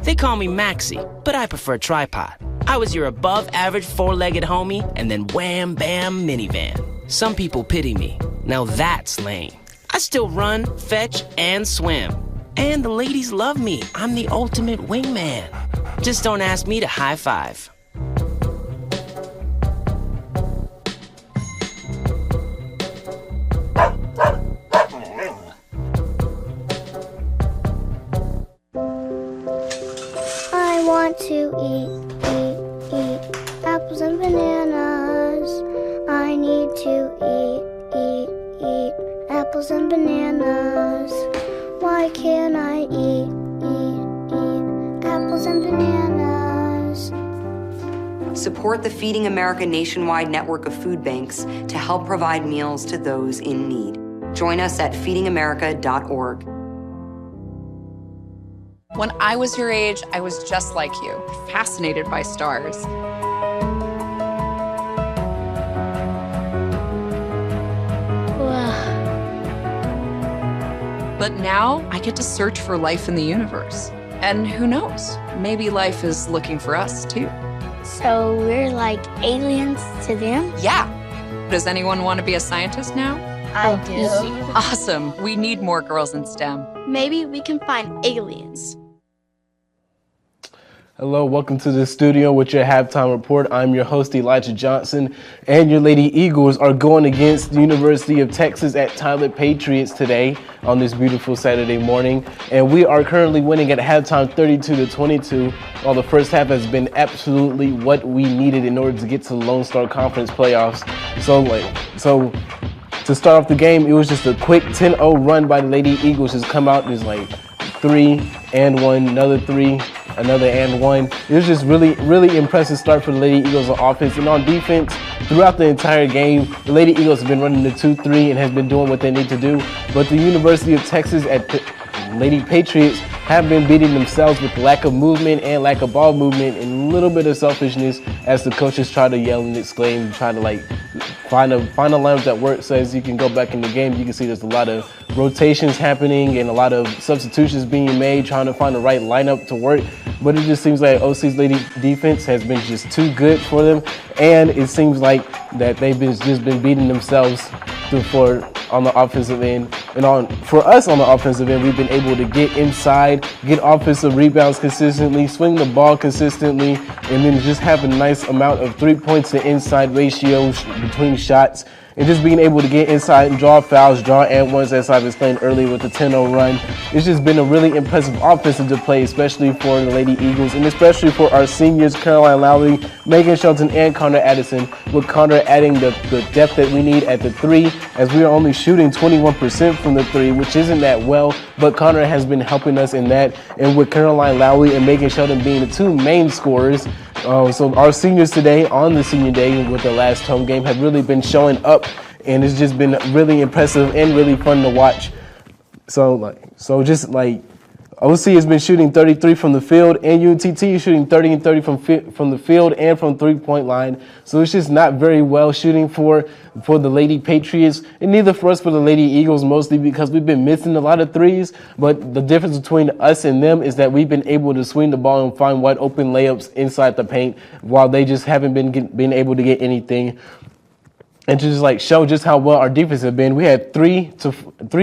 They call me Maxie, but I prefer tripod. I was your above-average four-legged homie, and then wham, bam, minivan. Some people pity me. Now that's lame. I still run, fetch, and swim. And the ladies love me. I'm the ultimate wingman. Just don't ask me to high five. I want to eat apples and bananas. I need to eat apples and bananas. Why can't I eat apples and bananas? Support the Feeding America nationwide network of food banks to help provide meals to those in need. Join us at feedingamerica.org. When I was your age, I was just like you, fascinated by stars. But now I get to search for life in the universe. And who knows, maybe life is looking for us too. So we're like aliens to them? Yeah. Does anyone want to be a scientist now? I do. Awesome. We need more girls in STEM. Maybe we can find aliens. Hello, welcome to the studio with your halftime report. I'm your host, Elijah Johnson, and your Lady Eagles are going against the University of Texas at Tyler Patriots today on this beautiful Saturday morning. And we are currently winning at halftime 32-22, while the first half has been absolutely what we needed in order to get to the Lone Star Conference playoffs. So to start off the game, it was just a quick 10-0 run by the Lady Eagles. Just come out and just like 3 and 1, another 3. Another and 1. It was just really impressive start for the Lady Eagles on offense. And on defense, throughout the entire game, the Lady Eagles have been running the 2-3 and has been doing what they need to do. But the University of Texas at the Lady Patriots have been beating themselves with lack of movement and lack of ball movement and a little bit of selfishness as the coaches try to yell and exclaim, try to like find a lineup that works. So as you can go back in the game, you can see there's a lot of rotations happening and a lot of substitutions being made, trying to find the right lineup to work. But it just seems like OC's Lady defense has been just too good for them, and it seems like that they've just been beating themselves on the offensive end. And for us on the offensive end, we've been able to get inside, get offensive rebounds consistently, swing the ball consistently, and then just have a nice amount of 3 points to inside ratios between shots. and just being able to get inside and draw fouls, draw and ones, as I was explained earlier with the 10-0 run. It's just been a really impressive offensive display, especially for the Lady Eagles, and especially for our seniors, Caroline Lowry, Megan Shelton, and Connor Addison, with Connor adding the depth that we need at the 3, as we are only shooting 21% from the 3, which isn't that well, but Connor has been helping us in that, and with Caroline Lowry and Megan Shelton being the 2 main scorers. So our seniors today, on the senior day with the last home game, have really been showing up, and it's just been really impressive and really fun to watch. OC has been shooting 33 from the field, and UTT is shooting 30 and 30 from the field and from three-point line. So it's just not very well shooting for the Lady Patriots, and neither for us for the Lady Eagles, mostly because we've been missing a lot of threes. But the difference between us and them is that we've been able to swing the ball and find wide open layups inside the paint, while they just haven't been able to get anything. And to just show just how well our defense has been, we had 3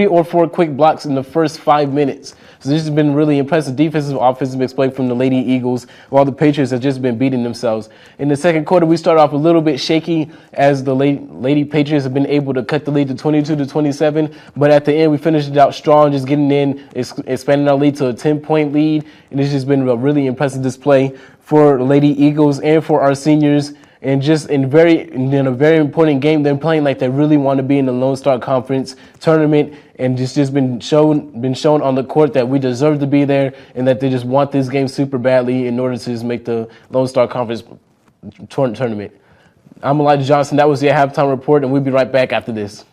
or 4 quick blocks in the first 5 minutes. So this has been really impressive defensive, offensive display from the Lady Eagles, while the Patriots have just been beating themselves. In the second quarter, we started off a little bit shaky, as the Lady Patriots have been able to cut the lead to 22-27. But at the end, we finished it out strong, just getting in, expanding our lead to a 10-point lead. And it's just been a really impressive display for the Lady Eagles and for our seniors. And just in a very important game, they're playing like they really want to be in the Lone Star Conference tournament, and just been shown on the court that we deserve to be there, and that they just want this game super badly in order to just make the Lone Star Conference tournament. I'm Elijah Johnson. That was your halftime report, and we'll be right back after this.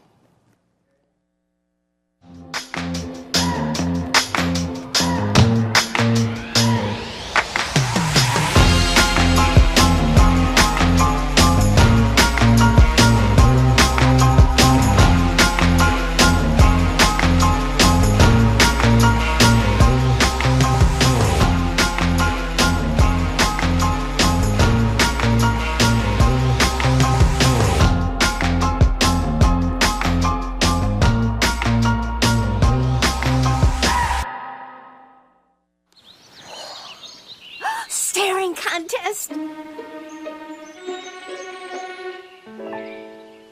Staring contest.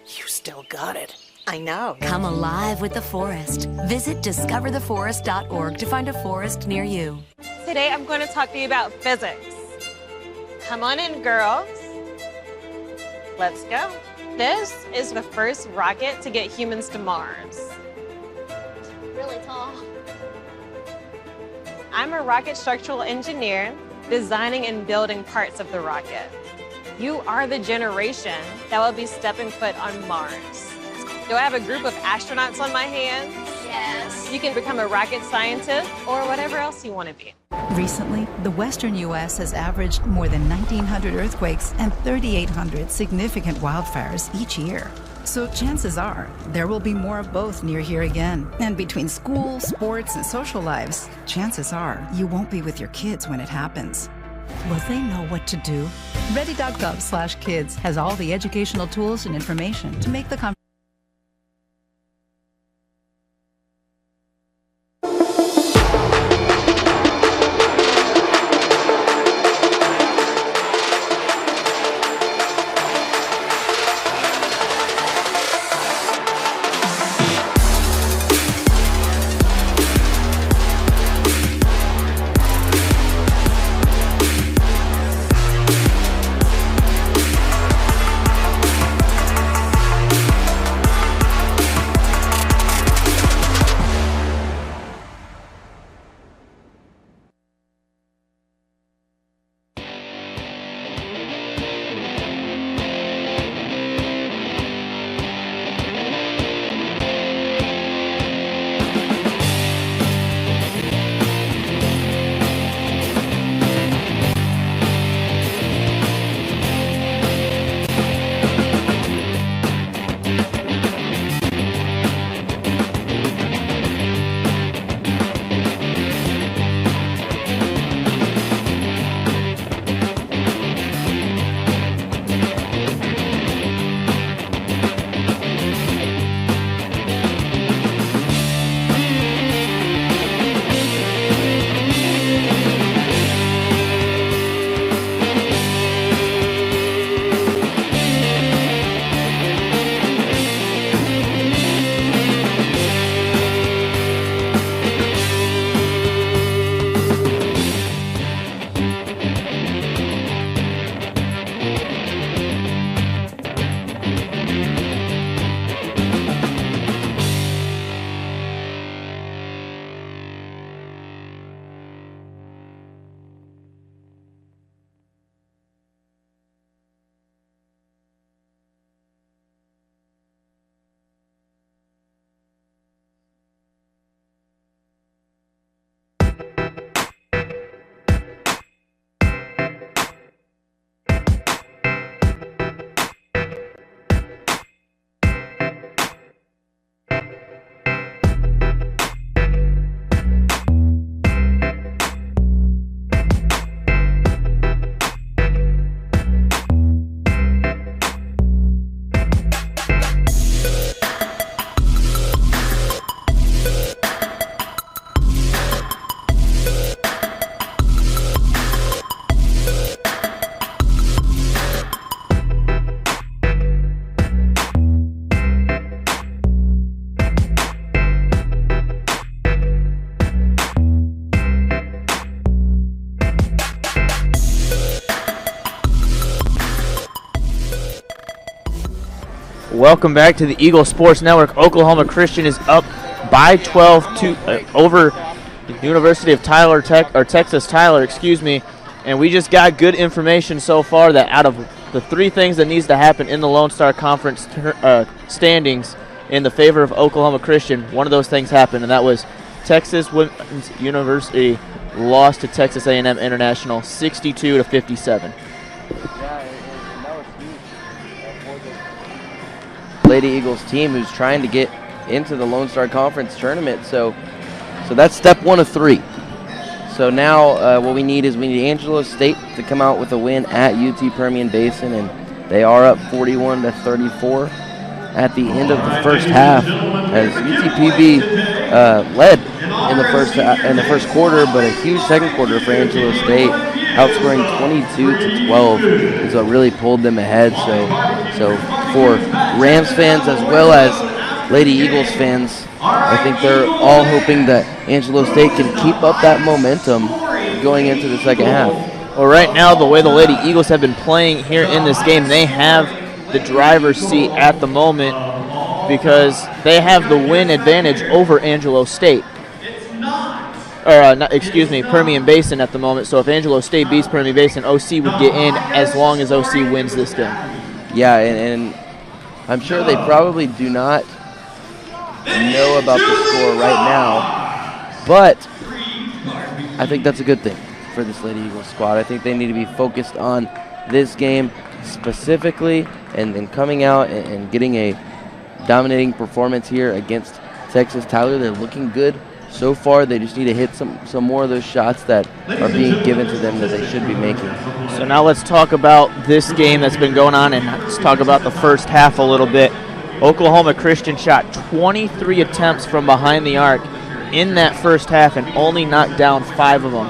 You still got it. I know. Come alive with the forest. Visit discovertheforest.org to find a forest near you. Today I'm going to talk to you about physics. Come on in, girls. Let's go. This is the first rocket to get humans to Mars. Really tall. I'm a rocket structural engineer, designing and building parts of the rocket. You are the generation that will be stepping foot on Mars. Do I have a group of astronauts on my hands? Yes. You can become a rocket scientist or whatever else you want to be. Recently, the western U.S. has averaged more than 1,900 earthquakes and 3,800 significant wildfires each year. So chances are there will be more of both near here again. And between school, sports, and social lives, chances are you won't be with your kids when it happens. Will they know what to do? Ready.gov/kids has all the educational tools and information to make the conversation. Welcome back to the Eagle Sports Network. Oklahoma Christian is up by 12 over the University of Texas Tyler, excuse me. And we just got good information so far that out of the three things that needs to happen in the Lone Star Conference standings in the favor of Oklahoma Christian, one of those things happened, and that was Texas Women's University lost to Texas A&M International 62-57. Lady Eagles team who's trying to get into the Lone Star Conference tournament. So that's step 1 of 3. So now what we need is Angelo State to come out with a win at UT Permian Basin, and they are up 41-34 at the end of the first half as UTPB led in the first quarter, but a huge second quarter for Angelo State, outscoring 22-12 is what really pulled them ahead. So for Rams fans as well as Lady Eagles fans, I think they're all hoping that Angelo State can keep up that momentum going into the second half. Well, right now, the way the Lady Eagles have been playing here in this game, they have the driver's seat at the moment because they have the win advantage over Angelo State. Permian Basin at the moment. So if Angelo State beats Permian Basin, OC would get in as long as OC wins this game. Yeah, and I'm sure they probably do not know about the score right now, but I think that's a good thing for this Lady Eagles squad. I think they need to be focused on this game specifically and then coming out and getting a dominating performance here against Texas Tyler. They're looking good so far. They just need to hit some more of those shots that are being given to them that they should be making. So now let's talk about this game that's been going on, and let's talk about the first half a little bit. Oklahoma Christian shot 23 attempts from behind the arc in that first half and only knocked down 5 of them.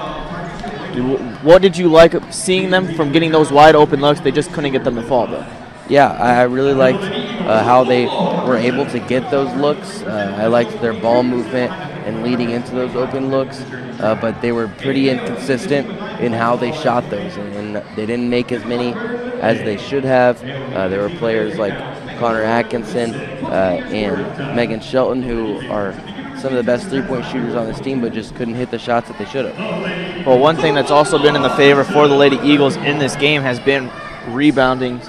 What did you like seeing them from getting those wide open looks? They just couldn't get them to fall, though. Yeah, I really liked how they were able to get those looks. I liked their ball movement and leading into those open looks, but they were pretty inconsistent in how they shot those, and they didn't make as many as they should have. There were players like Connor Atkinson and Megan Shelton who are some of the best three-point shooters on this team, but just couldn't hit the shots that they should have. Well, one thing that's also been in the favor for the Lady Eagles in this game has been rebounding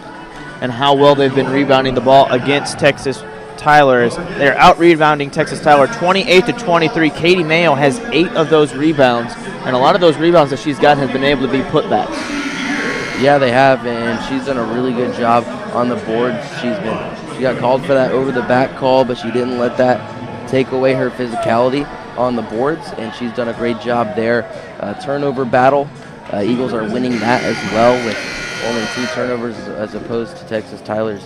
and how well they've been rebounding the ball against Texas Tyler. They're out-rebounding Texas Tyler 28-23. Katie Mayo has 8 of those rebounds, and a lot of those rebounds that she's gotten has been able to be putbacks. Yeah, they have, and she's done a really good job on the board. She got called for that over-the-back call, but she didn't let that take away her physicality on the boards, and she's done a great job there. Turnover battle, Eagles are winning that as well with only 2 turnovers as opposed to Texas Tyler's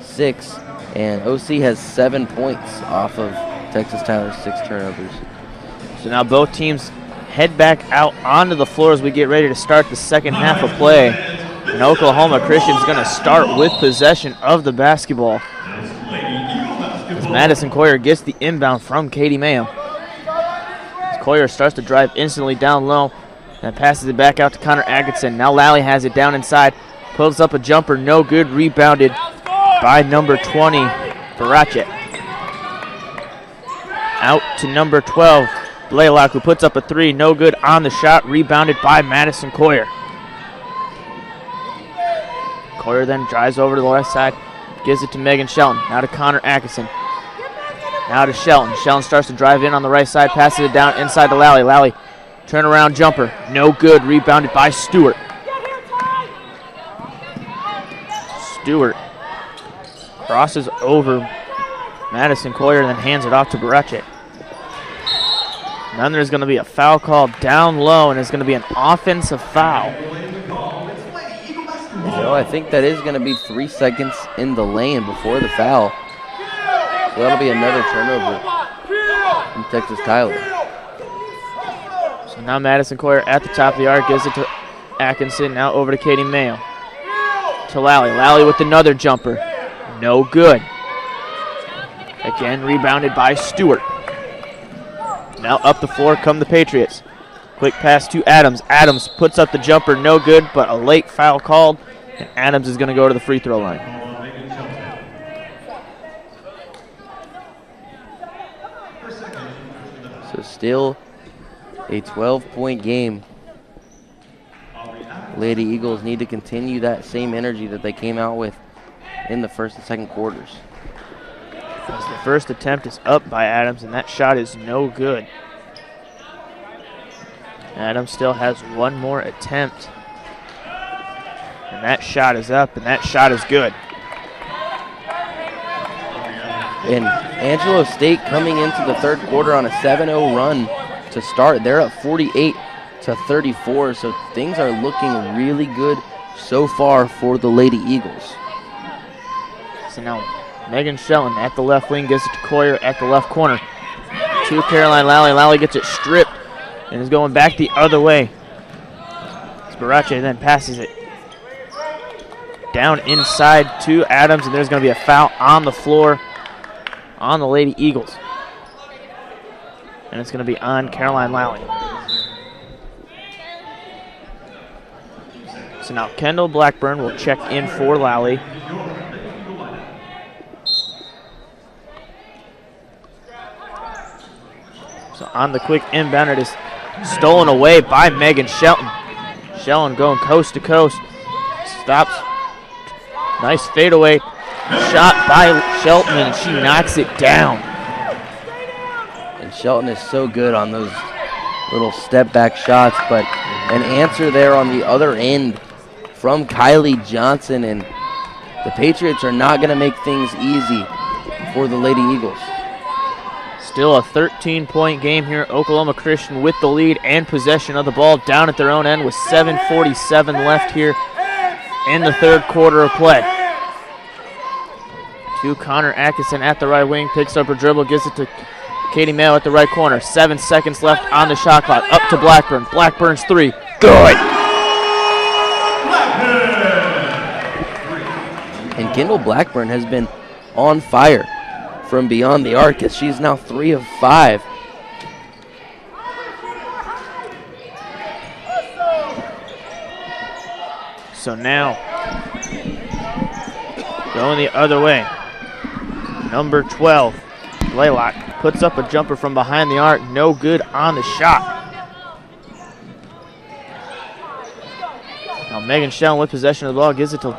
6, and OC has 7 points off of Texas Tyler's 6 turnovers. So now both teams head back out onto the floor as we get ready to start the second half of play. And Oklahoma Christian's going to start with possession of the basketball as Madison Coyer gets the inbound from Katie Mayo. As Coyer starts to drive instantly down low and passes it back out to Connor Atkinson. Now Lally has it down inside, pulls up a jumper, no good, rebounded by number 20, Barachet. Out to number 12, Blaylock, who puts up a 3, no good on the shot, rebounded by Madison Coyer. Coyer then drives over to the left side, gives it to Megan Shelton, now to Connor Atkinson. Now to Shelton. Shelton starts to drive in on the right side, passes it down inside to Lally. Lally, turnaround jumper, no good, rebounded by Stewart. Stewart crosses over Madison Coyer and then hands it off to Barachet. Then there's going to be a foul call down low, and it's going to be an offensive foul. So I think that is going to be 3 seconds in the lane before the foul. So that'll be another turnover from Texas Tyler. So now Madison Coyer at the top of the arc, gives it to Atkinson, now over to Katie Mayo. To Lally. Lally with another jumper. No good. Again, rebounded by Stewart. Now up the floor come the Patriots. Quick pass to Adams. Adams puts up the jumper, no good, but a late foul called, and Adams is going to go to the free throw line. still a 12-point game. Lady Eagles need to continue that same energy that they came out with in the first and second quarters. As the first attempt is up by Adams, and that shot is no good. Adams still has one more attempt. And that shot is up, and that shot is good. And Angelo State coming into the third quarter on a 7-0 run to start. They're up 48-34, so things are looking really good so far for the Lady Eagles. So now Megan Shelton at the left wing gives it to Coyer at the left corner. To Caroline Lally. Lally gets it stripped and is going back the other way. Sparace then passes it down inside to Adams, and there's going to be a foul on the floor on the Lady Eagles. And it's going to be on Caroline Lally. So now Kendall Blackburn will check in for Lally. So on the quick inbound, it is stolen away by Megan Shelton. Shelton going coast to coast. Stops. Nice fadeaway shot by Shelton, and she knocks it down. And Shelton is so good on those little step back shots, but an answer there on the other end from Kylie Johnson, and the Patriots are not going to make things easy for the Lady Eagles. Still a 13-point game here. Oklahoma Christian with the lead and possession of the ball down at their own end with 7:47 left here in the third quarter of play. To Connor Atkinson at the right wing, picks up her dribble, gives it to Katie Mayo at the right corner. 7 seconds left on the shot clock. Up to Blackburn. Blackburn's three. Good. And Kendall Blackburn has been on fire from beyond the arc as she's now 3 of 5. So now, going the other way, number 12, Blaylock, puts up a jumper from behind the arc, no good on the shot. Now Megan Shelton with possession of the ball, gives it to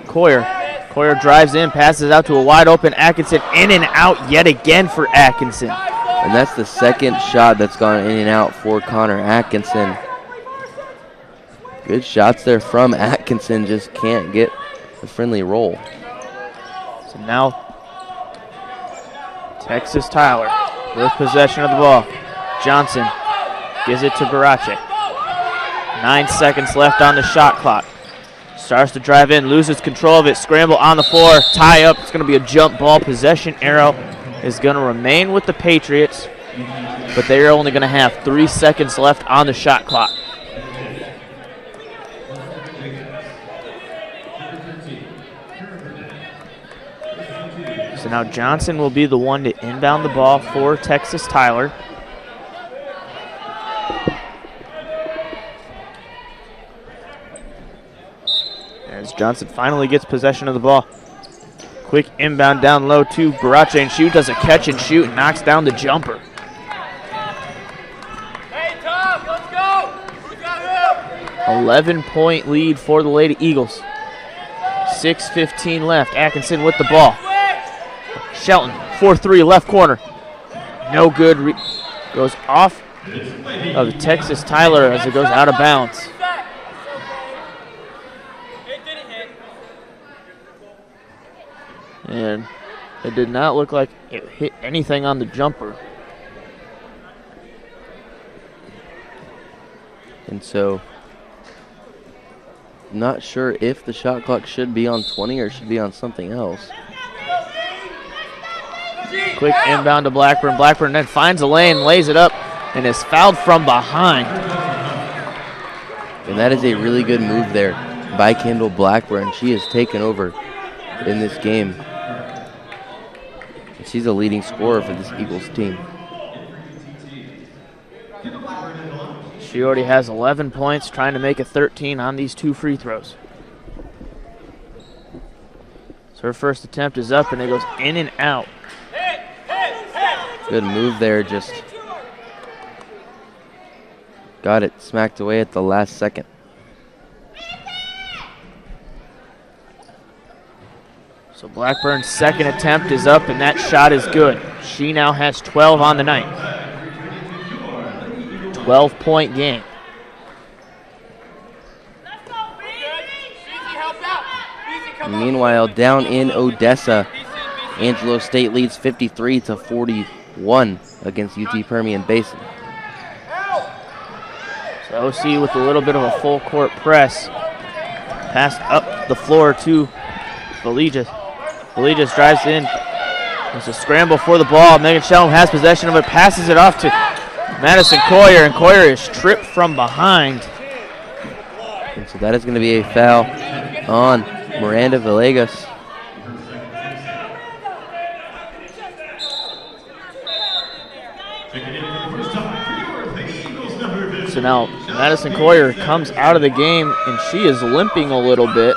Coyer. Coyer drives in, passes out to a wide open Atkinson, in and out yet again for Atkinson. And that's the second shot that's gone in and out for Connor Atkinson. Good shots there from Atkinson, just can't get the friendly roll. So now Texas Tyler with possession of the ball. Johnson gives it to Barache. 9 seconds left on the shot clock. Starts to drive in, loses control of it, scramble on the floor, tie up. It's going to be a jump ball. Possession arrow is going to remain with the Patriots, but they are only going to have 3 seconds left on the shot clock. So now Johnson will be the one to inbound the ball for Texas Tyler. As Johnson finally gets possession of the ball. Quick inbound down low to Barache, and she does a catch and shoot and knocks down the jumper. Hey, Tom, let's go! 11-point lead for the Lady Eagles. 6:15 left. Atkinson with the ball. Shelton, 4-3, left corner. No good. Goes off of Texas Tyler as it goes out of bounds. And it did not look like it hit anything on the jumper. And so, not sure if the shot clock should be on 20 or should be on something else. Quick inbound to Blackburn. Blackburn then finds a lane, lays it up, and is fouled from behind. And that is a really good move there by Kendall Blackburn. She has taken over in this game. And she's a leading scorer for this Eagles team. She already has 11 points, trying to make it 13 on these 2 free throws. So her first attempt is up, and it goes in and out. Good move there, just got it smacked away at the last second. So Blackburn's second attempt is up, and that shot is good. She now has 12 on the night. 12-point game. Meanwhile, down in Odessa, Angelo State leads 53-41 against UT Permian Basin. So OC with a little bit of a full court press. Passed up the floor to Villegas. Villegas drives in. There's a scramble for the ball. Megan Shellham has possession of it, passes it off to Madison Coyer, and Coyer is tripped from behind. And so that is going to be a foul on Miranda Villegas. So now Madison Coyer comes out of the game, and she is limping a little bit.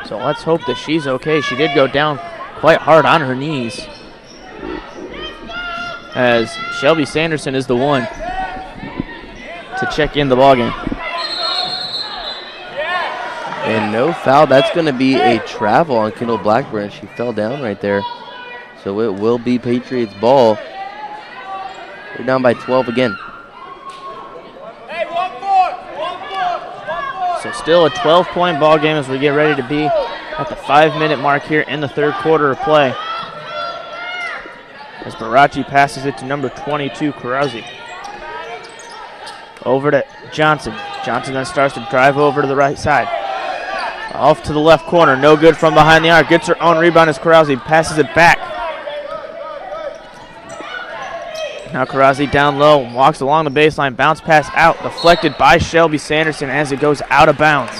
So let's hope that she's okay. She did go down quite hard on her knees, as Shelby Sanderson is the one to check in the ballgame. And no foul. That's going to be a travel on Kendall Blackburn. She fell down right there. So it will be Patriots ball. They're down by 12 again. So still a 12-point ball game as we get ready to be at the 5-minute mark here in the third quarter of play. As Barachi passes it to number 22, Carousi. Over to Johnson. Johnson then starts to drive over to the right side. Off to the left corner. No good from behind the arc. Gets her own rebound as Carousi passes it back. Now Carousi down low, walks along the baseline, bounce pass out, deflected by Shelby Sanderson as it goes out of bounds.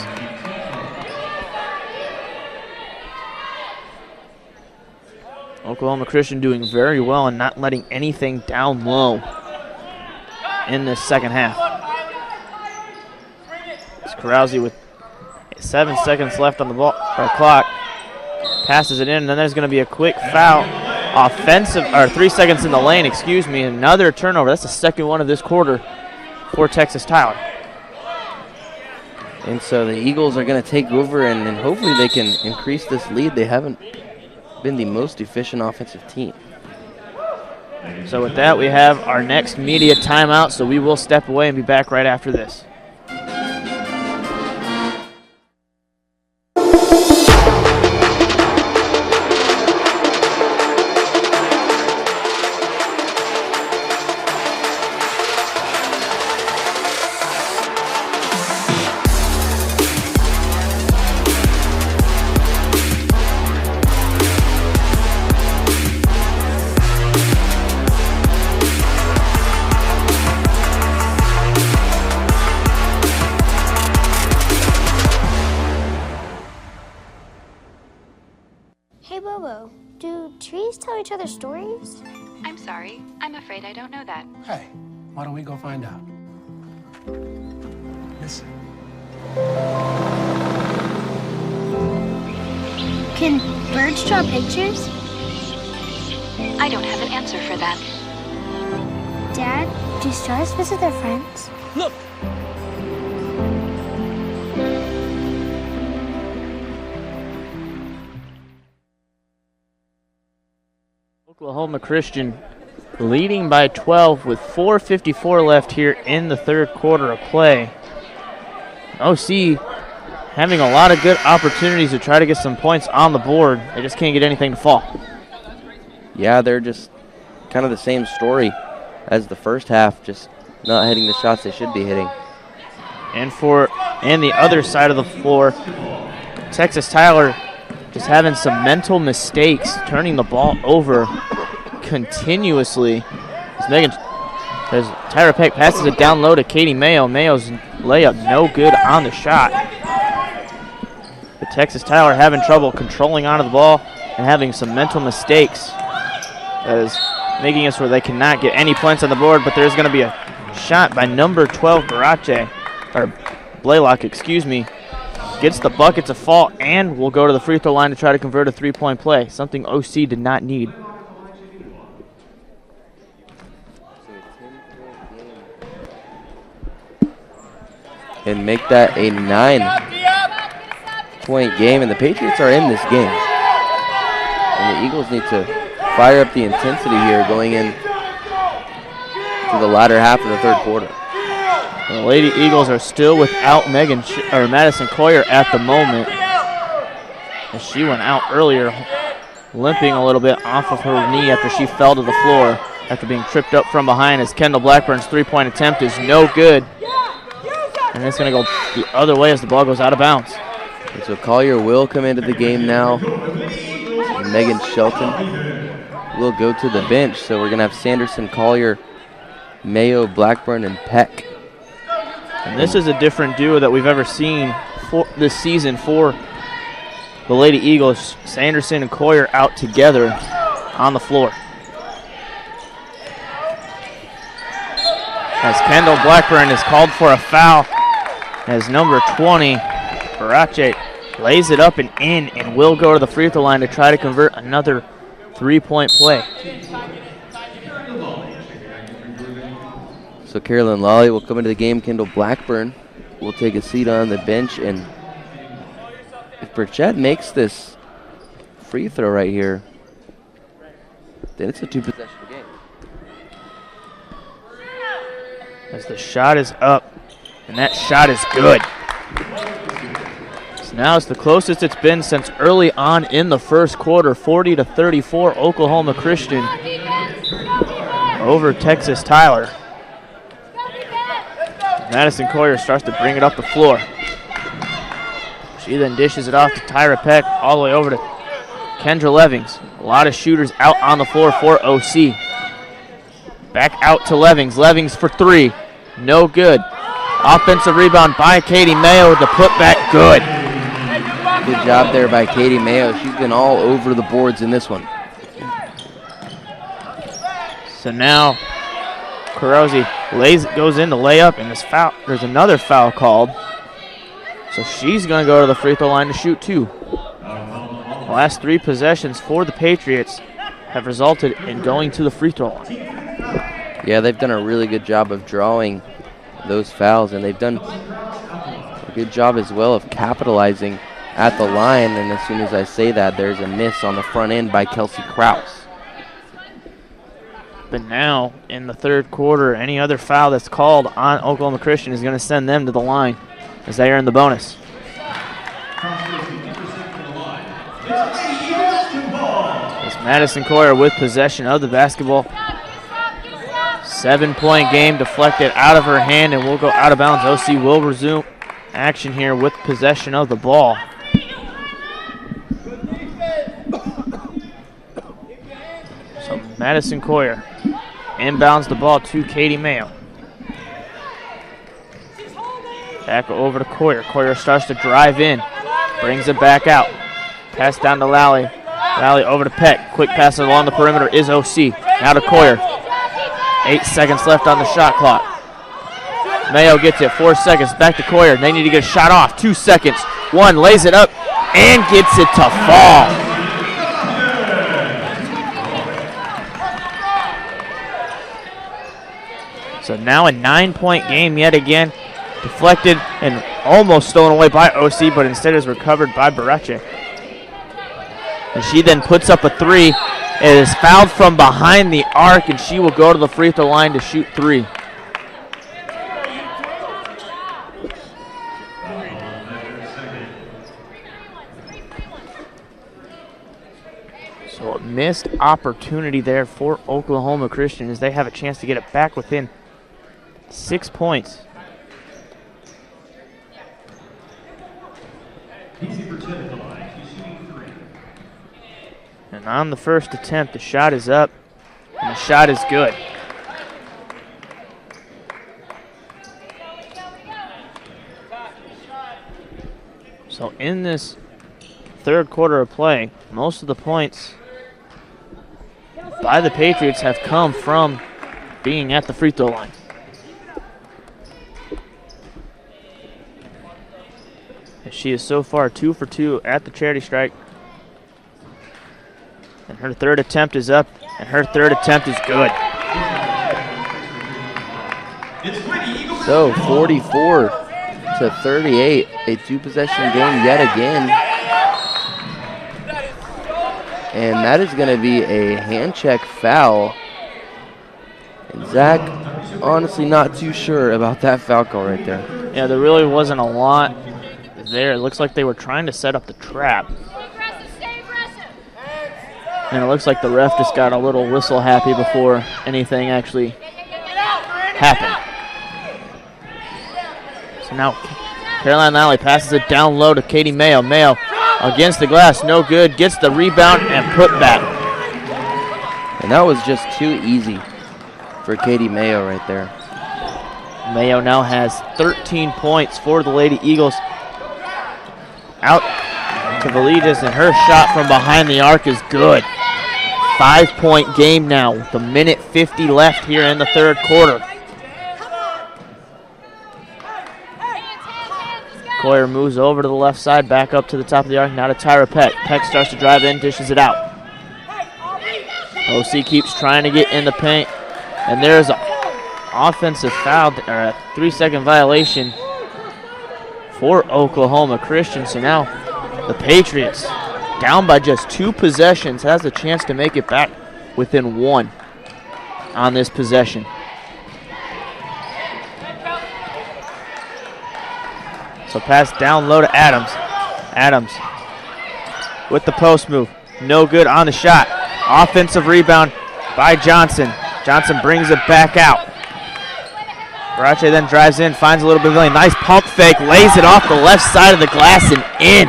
Oklahoma Christian doing very well and not letting anything down low in this second half. It's Carousi with 7 seconds left on the clock. Passes it in, and then there's going to be a quick foul. Offensive, or 3 seconds in the lane, excuse me. Another turnover. That's the second one of this quarter for Texas Tyler. And so the Eagles are going to take over, and hopefully they can increase this lead. They haven't been the most efficient offensive team. So with that, we have our next media timeout, so we will step away and be back right after this. Each other stories? I'm sorry. I'm afraid I don't know that. Hey, why don't we go find out? Listen. Can birds draw pictures? I don't have an answer for that. Dad, do stars visit their friends? Look! Oklahoma Christian leading by 12 with 4:54 left here in the third quarter of play. OC having a lot of good opportunities to try to get some points on the board. They just can't get anything to fall. Yeah, they're just kind of the same story as the first half, just not hitting the shots they should be hitting. And the other side of the floor, Texas Tyler just having some mental mistakes, turning the ball over continuously. As Tyra Peck passes it down low to Katie Mayo. Mayo's layup no good on the shot. But Texas Tyler having trouble controlling onto the ball and having some mental mistakes. That is making it so they cannot get any points on the board, but there's going to be a shot by number 12, Blaylock, excuse me. Gets the bucket to fall and will go to the free throw line to try to convert a three-point play, something OC did not need. and make that a 9-point game, and the Patriots are in this game. And the Eagles need to fire up the intensity here going in to the latter half of the third quarter. The Lady Eagles are still without Madison Coyer at the moment, as she went out earlier, limping a little bit off of her knee after she fell to the floor after being tripped up from behind, as Kendall Blackburn's three-point attempt is no good. And it's going to go the other way as the ball goes out of bounds. And so Collier will come into the game now. And Megan Shelton will go to the bench. So we're going to have Sanderson, Collier, Mayo, Blackburn, and Peck. And this is a different duo that we've ever seen this season for the Lady Eagles. Sanderson and Coyer out together on the floor. As Kendall Blackburn is called for a foul, as number 20, Barache, lays it up and in and will go to the free throw line to try to convert another three-point play. So Carolyn Lawley will come into the game. Kendall Blackburn will take a seat on the bench, and if Burchett makes this free throw right here, then it's a two-possession game. As the shot is up, and that shot is good. So now it's the closest it's been since early on in the first quarter, 40-34, Oklahoma Christian over Texas Tyler. Madison Coyer starts to bring it up the floor. She then dishes it off to Tyra Peck, all the way over to Kendra Levings. A lot of shooters out on the floor for OC. Back out to Levings. Levings for three. No good. Offensive rebound by Katie Mayo. The putback good. Good job there by Katie Mayo. She's been all over the boards in this one. So now Carosi goes in to lay up, and there's another foul called. So she's going to go to the free throw line to shoot two. The last three possessions for the Patriots have resulted in going to the free throw line. Yeah, they've done a really good job of drawing those fouls, and they've done a good job as well of capitalizing at the line. And as soon as I say that, there's a miss on the front end by Kelsey Kraus. But now, in the third quarter, any other foul that's called on Oklahoma Christian is going to send them to the line as they earn the bonus. As Madison Coyer with possession of the basketball. 7-point game deflected out of her hand and will go out of bounds. OC will resume action here with possession of the ball. So Madison Coyer inbounds the ball to Katie Mayo. Back over to Coyer. Coyer starts to drive in. Brings it back out. Pass down to Lally. Lally over to Peck. Quick pass along the perimeter is OC. Now to Coyer. 8 seconds left on the shot clock. Mayo gets it. 4 seconds. Back to Coyer. They need to get a shot off. 2 seconds. One lays it up and gets it to fall. So now a 9-point game yet again. Deflected and almost stolen away by OC, but instead is recovered by Barache. And she then puts up a three. It is fouled from behind the arc, and she will go to the free throw line to shoot three. So a missed opportunity there for Oklahoma Christian as they have a chance to get it back within 6 points. And on the first attempt, the shot is up, and the shot is good. So in this third quarter of play, most of the points by the Patriots have come from being at the free throw line. And she is so far 2 for 2 at the charity stripe. And her third attempt is up, and her third attempt is good. So 44 to 38. A two-possession game yet again. And that is going to be a hand check foul. And Zach, honestly not too sure about that foul call right there. Yeah, there really wasn't a lot there. It looks like they were trying to set up the trap. And it looks like the ref just got a little whistle happy before anything actually happened. So now Caroline Lally passes it down low to Katie Mayo. Mayo against the glass, no good, gets the rebound and put back. And that was just too easy for Katie Mayo right there. Mayo now has 13 points for the Lady Eagles. Out to Valides, and her shot from behind the arc is good. 5-point game now with 1:50 left here in the third quarter. Coyer moves over to the left side, back up to the top of the arc, now to Tyra Peck. Peck starts to drive in, dishes it out. OC keeps trying to get in the paint, and there's an offensive foul, or a 3-second violation for Oklahoma Christian. So now the Patriots, down by just 2 possessions, has a chance to make it back within 1 on this possession. So pass down low to Adams. Adams with the post move. No good on the shot. Offensive rebound by Johnson. Johnson brings it back out. Barache then drives in, finds a little bit of lane. Nice pump fake, lays it off the left side of the glass and in.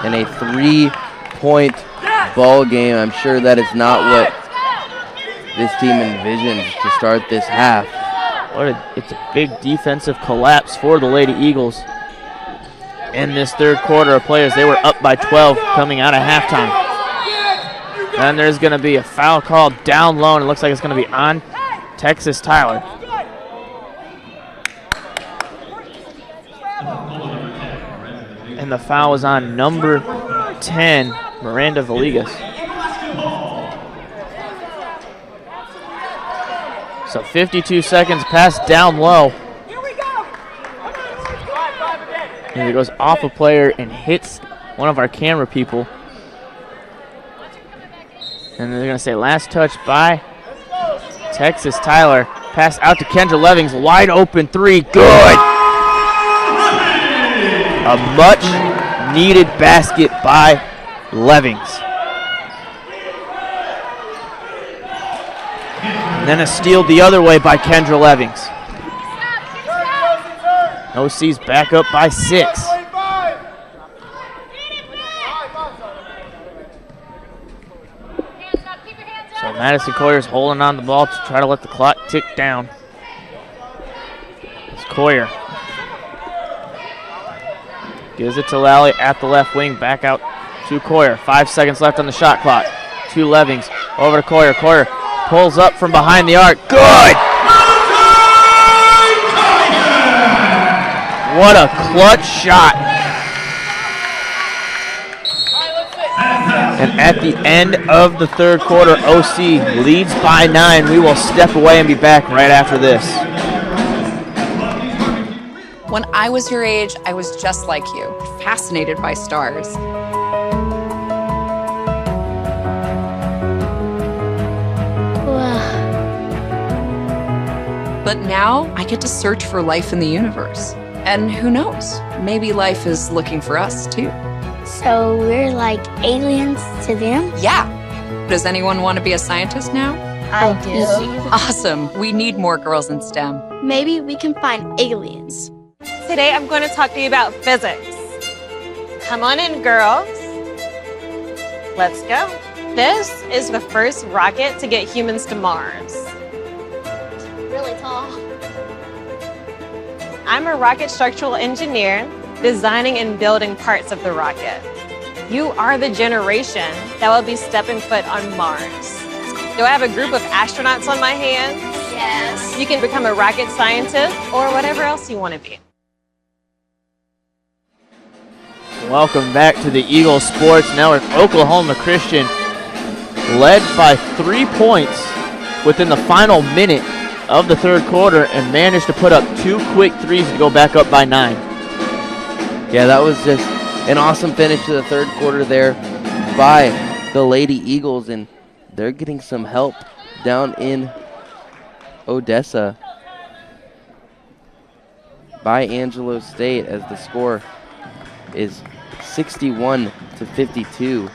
And a 3-point ball game. I'm sure that is not what this team envisioned to start this half. It's a big defensive collapse for the Lady Eagles in this third quarter of players. They were up by 12 coming out of halftime. And there's going to be a foul called down low, and it looks like it's going to be on Texas Tyler. And the foul is on number 10, Miranda Valigas. So 52 seconds, pass down low. And it goes off a player and hits one of our camera people. And they're going to say last touch by Texas Tyler. Pass out to Kendra Levings, wide open 3, good! A much needed basket by Levings. And then a steal the other way by Kendra Levings. OC's back up by 6. So Madison Coyer's holding on the ball to try to let the clock tick down. It's Coyer. Gives it to Lally at the left wing, back out to Coyer. 5 seconds left on the shot clock. To Levings, over to Coyer. Coyer pulls up from behind the arc. Good! What a clutch shot. And at the end of the third quarter, OC leads by 9. We will step away and be back right after this. When I was your age, I was just like you, fascinated by stars. But now I get to search for life in the universe. And who knows, maybe life is looking for us too. So we're like aliens to them? Yeah. Does anyone want to be a scientist now? I do. Awesome. We need more girls in STEM. Maybe we can find aliens. Today I'm going to talk to you about physics. Come on in, girls. Let's go. This is the first rocket to get humans to Mars. Really tall. I'm a rocket structural engineer, designing and building parts of the rocket. You are the generation that will be stepping foot on Mars. Do I have a group of astronauts on my hands? Yes. You can become a rocket scientist or whatever else you want to be. Welcome back to the Eagle Sports Network. Oklahoma Christian led by 3 points within the final minute of the third quarter and managed to put up 2 quick threes to go back up by 9. Yeah, that was just an awesome finish to the third quarter there by the Lady Eagles, and they're getting some help down in Odessa by Angelo State as the score is 61-52,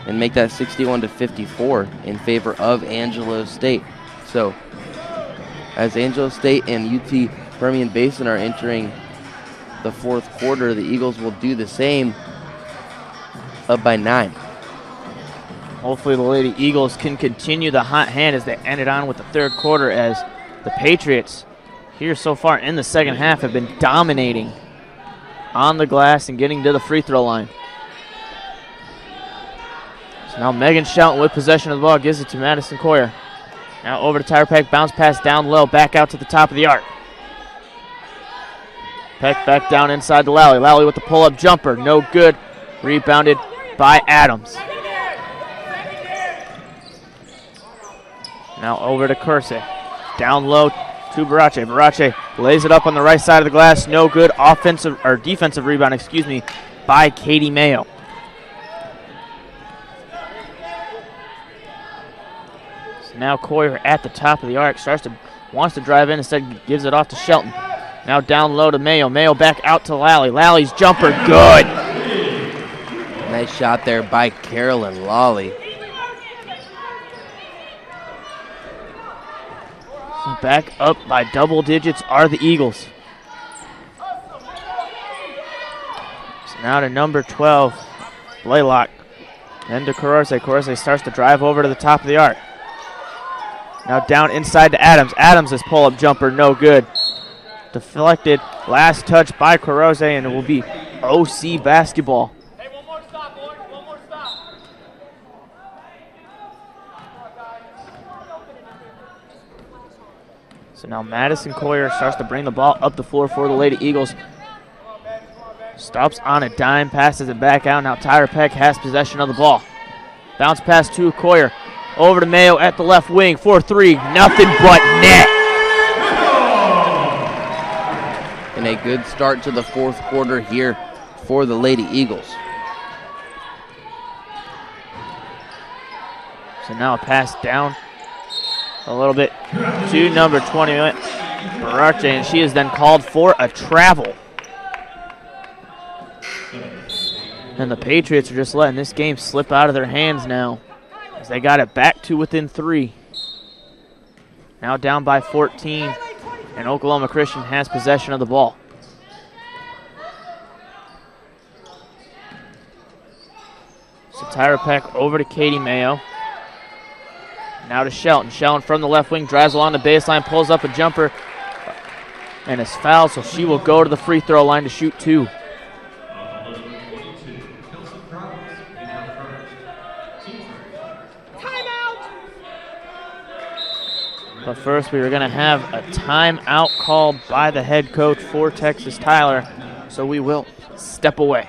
and make that 61-54 in favor of Angelo State. So as Angelo State and UT Permian Basin are entering the fourth quarter, the Eagles will do the same, up by 9. Hopefully the Lady Eagles can continue the hot hand as they ended on with the third quarter, as the Patriots here so far in the second half have been dominating on the glass and getting to the free throw line. So now Megan Shelton with possession of the ball, gives it to Madison Coyer. Now over to Tyra Peck, bounce pass down low, back out to the top of the arc. Peck back down inside to Lally. Lally with the pull-up jumper, no good. Rebounded by Adams. Now over to Kersey. Down low to Barache. Barache lays it up on the right side of the glass, no good. Defensive rebound, by Katie Mayo. So now Coyer at the top of the arc, wants to drive in, instead gives it off to Shelton. Now down low to Mayo. Mayo back out to Lally. Lally's jumper, good. Nice shot there by Carolyn Lawley. So back up by double digits are the Eagles. So now to number 12, Blaylock. Then to Corose. Corose starts to drive over to the top of the arc. Now down inside to Adams. Adams' pull-up jumper, no good. Deflected, last touch by Corose, and it will be OC basketball. Hey, one more stop, boys. One more stop. So now Madison Coyer starts to bring the ball up the floor for the Lady Eagles. Stops on a dime, passes it back out. Now Tyra Peck has possession of the ball. Bounce pass to Coyer. Over to Mayo at the left wing for 3. Nothing but net. And a good start to the fourth quarter here for the Lady Eagles. So now a pass down a little bit to number 20, Barache, and she is then called for a travel. And the Patriots are just letting this game slip out of their hands now, as they got it back to within 3. Now down by 14, and Oklahoma Christian has possession of the ball. So Tyra Peck over to Katie Mayo. Now to Shelton. Shelton from the left wing, drives along the baseline, pulls up a jumper, and is fouled, so she will go to the free throw line to shoot 2. But first, we were going to have a timeout called by the head coach for Texas, Tyler, so we will step away.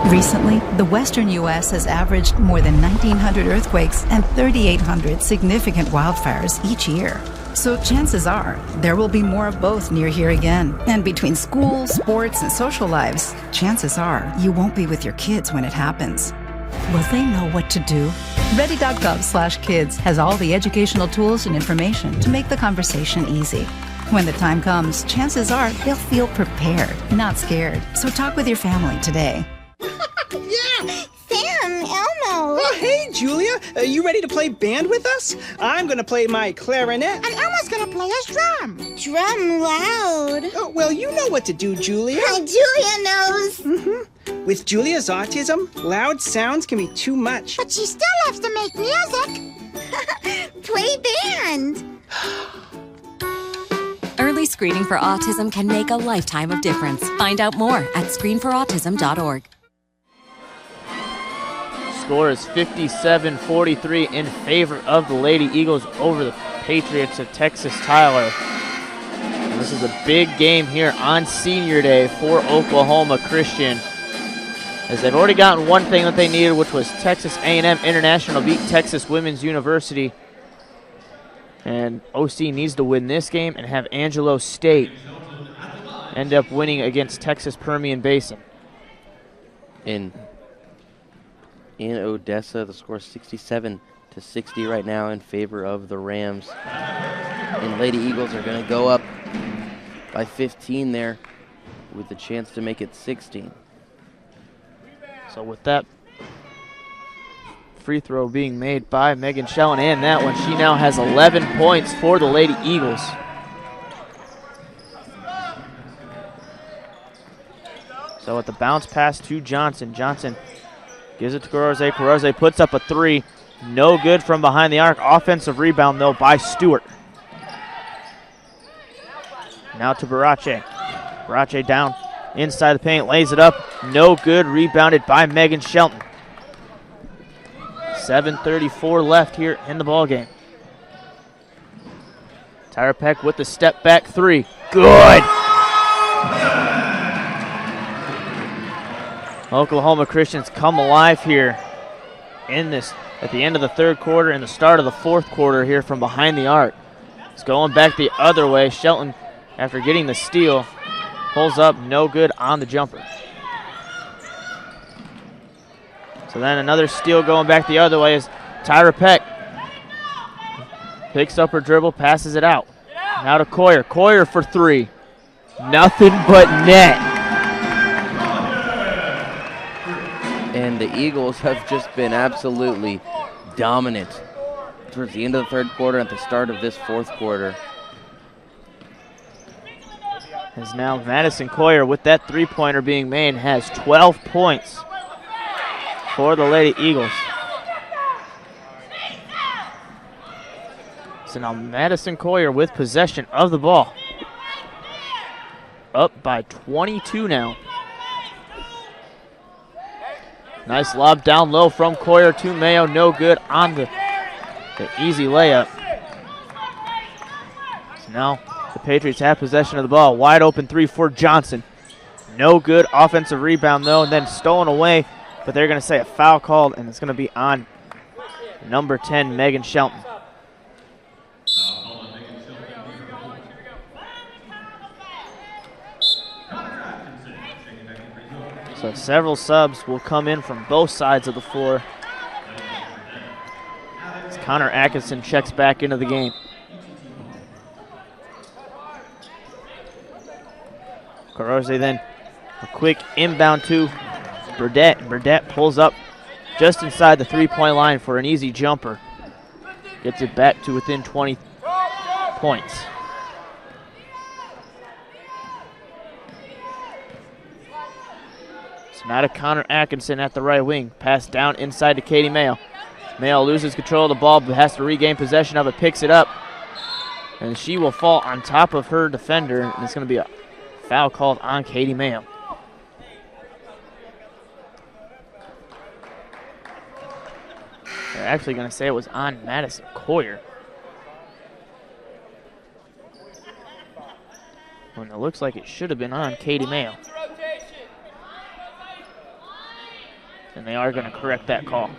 Recently, the western U.S. has averaged more than 1,900 earthquakes and 3,800 significant wildfires each year. So chances are there will be more of both near here again. And between school, sports, and social lives, chances are you won't be with your kids when it happens. Will they know what to do? Ready.gov/kids has all the educational tools and information to make the conversation easy. When the time comes, chances are they'll feel prepared, not scared. So talk with your family today. Yeah! Sam, Elmo! Oh, hey, Julia! You ready to play band with us? I'm gonna play my clarinet. And Elmo's gonna play his drum. Drum loud. Oh, well, you know what to do, Julia. Julia knows. Mm-hmm. With Julia's autism, loud sounds can be too much. But she still loves to make music. Play band. Early screening for autism can make a lifetime of difference. Find out more at screenforautism.org. Score is 57-43 in favor of the Lady Eagles over the Patriots of Texas, Tyler. And this is a big game here on Senior Day for Oklahoma Christian, as they've already gotten one thing that they needed, which was Texas A&M International beat Texas Women's University. And OC needs to win this game and have Angelo State end up winning against Texas Permian Basin. In Odessa, the score is 67-60 right now in favor of the Rams. And Lady Eagles are going to go up by 15 there with the chance to make it 16. So with that free throw being made by Megan Schellen, and that one, she now has 11 points for the Lady Eagles. So with the bounce pass to Johnson, Johnson gives it to Corozze. Corozze puts up a three. No good from behind the arc. Offensive rebound, though, by Stewart. Now to Barache. Barache down inside the paint, lays it up. No good. Rebounded by Megan Shelton. 7:34 left here in the ballgame. Tyra Peck with the step back three. Good. Oklahoma Christians come alive here in this at the end of the third quarter and the start of the fourth quarter here from behind the arc. It's going back the other way. Shelton, after getting the steal, pulls up, no good on the jumper. So then another steal going back the other way is Tyra Peck. Picks up her dribble, passes it out. Now to Coyer. Coyer for three. Nothing but net. And the Eagles have just been absolutely dominant towards the end of the third quarter and at the start of this fourth quarter. As now Madison Coyer with that three-pointer being made has 12 points for the Lady Eagles. So now Madison Coyer with possession of the ball. Up by 22 now. Nice lob down low from Coyer to Mayo. No good on the easy layup. So now the Patriots have possession of the ball. Wide open three for Johnson. No good. Offensive rebound, though, and then stolen away. But they're going to say a foul called, and it's going to be on number 10, Megan Shelton. So several subs will come in from both sides of the floor as Connor Atkinson checks back into the game. Corozze then a quick inbound to Burdett. Burdett pulls up just inside the three-point line for an easy jumper. Gets it back to within 20 points. Now to Connor Atkinson at the right wing. Pass down inside to Katie Mayo. Mayo loses control of the ball but has to regain possession of it, picks it up. And she will fall on top of her defender, and it's going to be a foul called on Katie Mayo. They're actually going to say it was on Madison Coyer. When it looks like it should have been on Katie Mayo. And they are going to correct that call.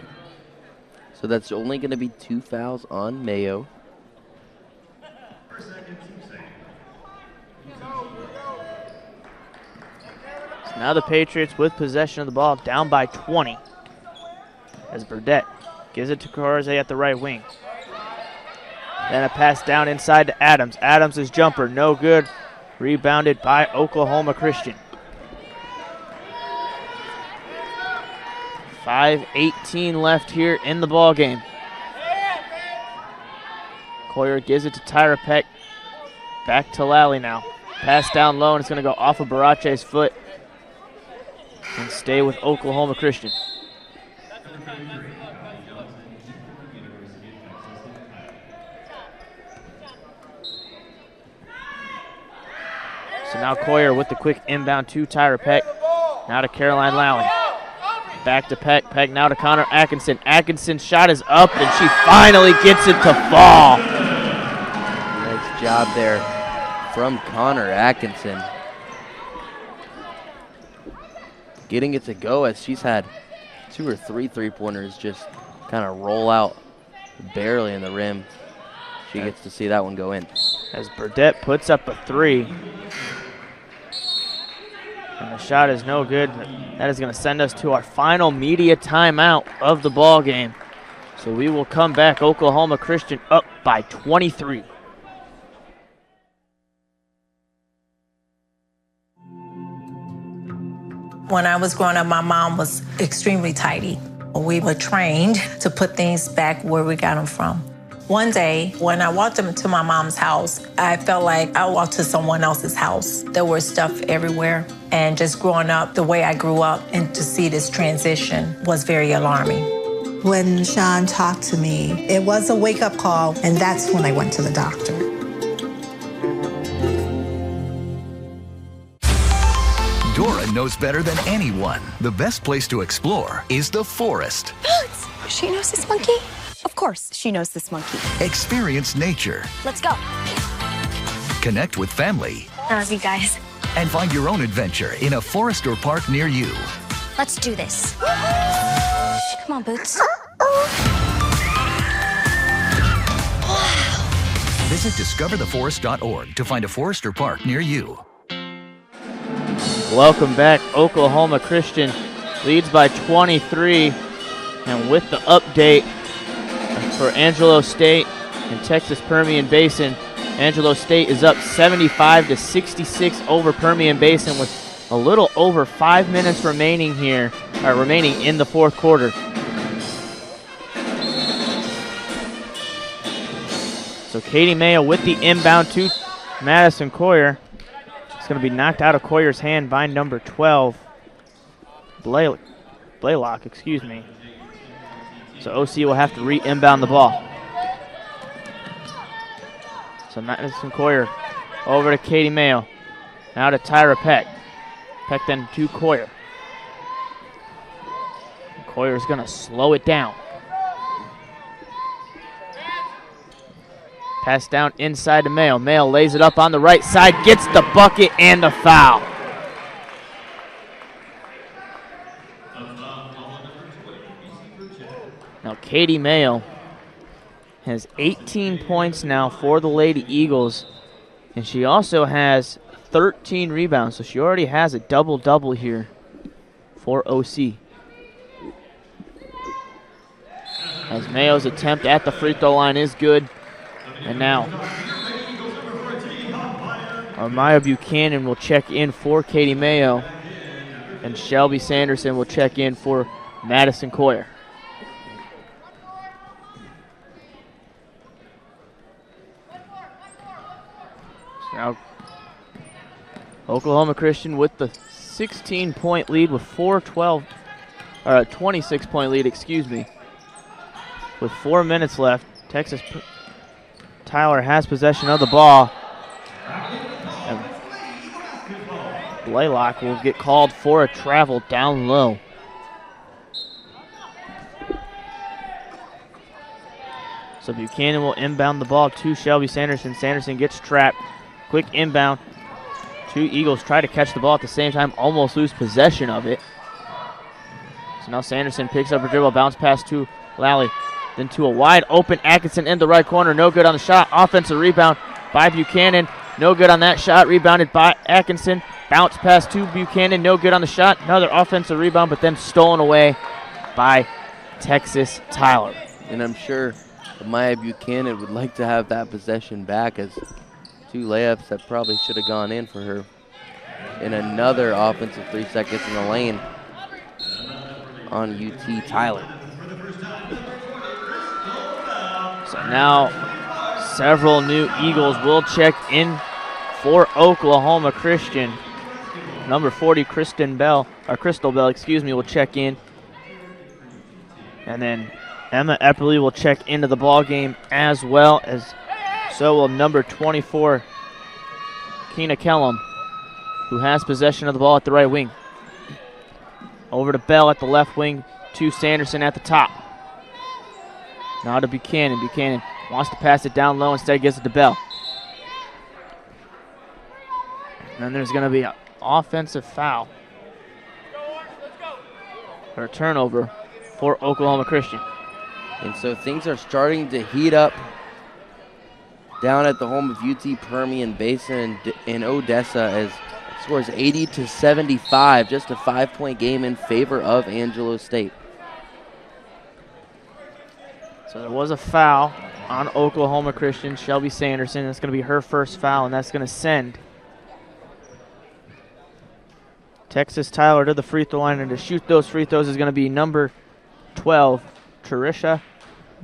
So that's only going to be 2 fouls on Mayo. So now the Patriots with possession of the ball, down by 20. As Burdett gives it to Corozze at the right wing. Then a pass down inside to Adams. Adams' jumper, no good. Rebounded by Oklahoma Christian. 5:18 left here in the ball game. Coyer gives it to Tyra Peck. Back to Lally now. Pass down low, and it's going to go off of Barache's foot and stay with Oklahoma Christian. So now Coyer with the quick inbound to Tyra Peck. Now to Caroline Lally. Back to Peck. Peck now to Connor Atkinson. Atkinson's shot is up, and she finally gets it to fall. Nice job there from Connor Atkinson. Getting it to go as she's had 2 or 3 three-pointers just kind of roll out barely in the rim. she gets to see that one go in. As Burdette puts up a 3. And the shot is no good. That is going to send us to our final media timeout of the ball game. So we will come back. Oklahoma Christian up by 23. When I was growing up, my mom was extremely tidy. We were trained to put things back where we got them from. One day, when I walked into my mom's house, I felt like I walked to someone else's house. There was stuff everywhere. And just growing up the way I grew up and to see this transition was very alarming. When Sean talked to me, it was a wake-up call, and that's when I went to the doctor. Dora knows better than anyone. The best place to explore is the forest. She knows this monkey? Of course, she knows this monkey. Experience nature. Let's go. Connect with family. I love you guys. And find your own adventure in a forest or park near you. Let's do this. Come on, Boots. Visit discovertheforest.org to find a forest or park near you. Welcome back. Oklahoma Christian leads by 23. And with the update for Angelo State and Texas Permian Basin, Angelo State is up 75-66 over Permian Basin with a little over 5 minutes remaining in the fourth quarter. So Katie Mayo with the inbound to Madison Coyer. It's going to be knocked out of Coyer's hand by number 12, Blaylock, excuse me. So OC will have to re-inbound the ball. So Madison Coyer over to Katie Mayo. Now to Tyra Peck. Peck then to Coyer. Coyer's going to slow it down. Pass down inside to Mayo. Mayo lays it up on the right side, gets the bucket and the foul. Now Katie Mayo has 18 points now for the Lady Eagles, and she also has 13 rebounds, so she already has a double-double here for OC. As Mayo's attempt at the free throw line is good, and now Amaya Buchanan will check in for Katie Mayo, and Shelby Sanderson will check in for Madison Coyer. Now, Oklahoma Christian with the 16-point lead with 26-point lead, excuse me. With 4 minutes left, Texas Tyler has possession of the ball. And Blaylock will get called for a travel down low. So Buchanan will inbound the ball to Shelby Sanderson. Sanderson gets trapped. Quick inbound. Two Eagles try to catch the ball at the same time, almost lose possession of it. So now Sanderson picks up a dribble, bounce pass to Lally. Then to a wide open Atkinson in the right corner. No good on the shot. Offensive rebound by Buchanan. No good on that shot. Rebounded by Atkinson. Bounce pass to Buchanan. No good on the shot. Another offensive rebound, but then stolen away by Texas Tyler. And I'm sure Maya Buchanan would like to have that possession back, as two layups that probably should have gone in for her. And another offensive 3 seconds in the lane on UT Tyler. So now several new Eagles will check in for Oklahoma Christian. Number 40, Crystal Bell, will check in. And then Emma Epperly will check into the ball game, as well as so will number 24, Keena Kellum, who has possession of the ball at the right wing. Over to Bell at the left wing, to Sanderson at the top. Now to Buchanan. Buchanan wants to pass it down low, instead gives it to Bell. And then there's going to be an offensive foul, or a turnover for Oklahoma Christian. And so things are starting to heat up down at the home of UT Permian Basin in Odessa as scores 80-75, just a 5-point game in favor of Angelo State. So there was a foul on Oklahoma Christian, Shelby Sanderson. That's going to be her first foul, and that's going to send Texas Tyler to the free throw line, and to shoot those free throws is going to be number 12, Tarisha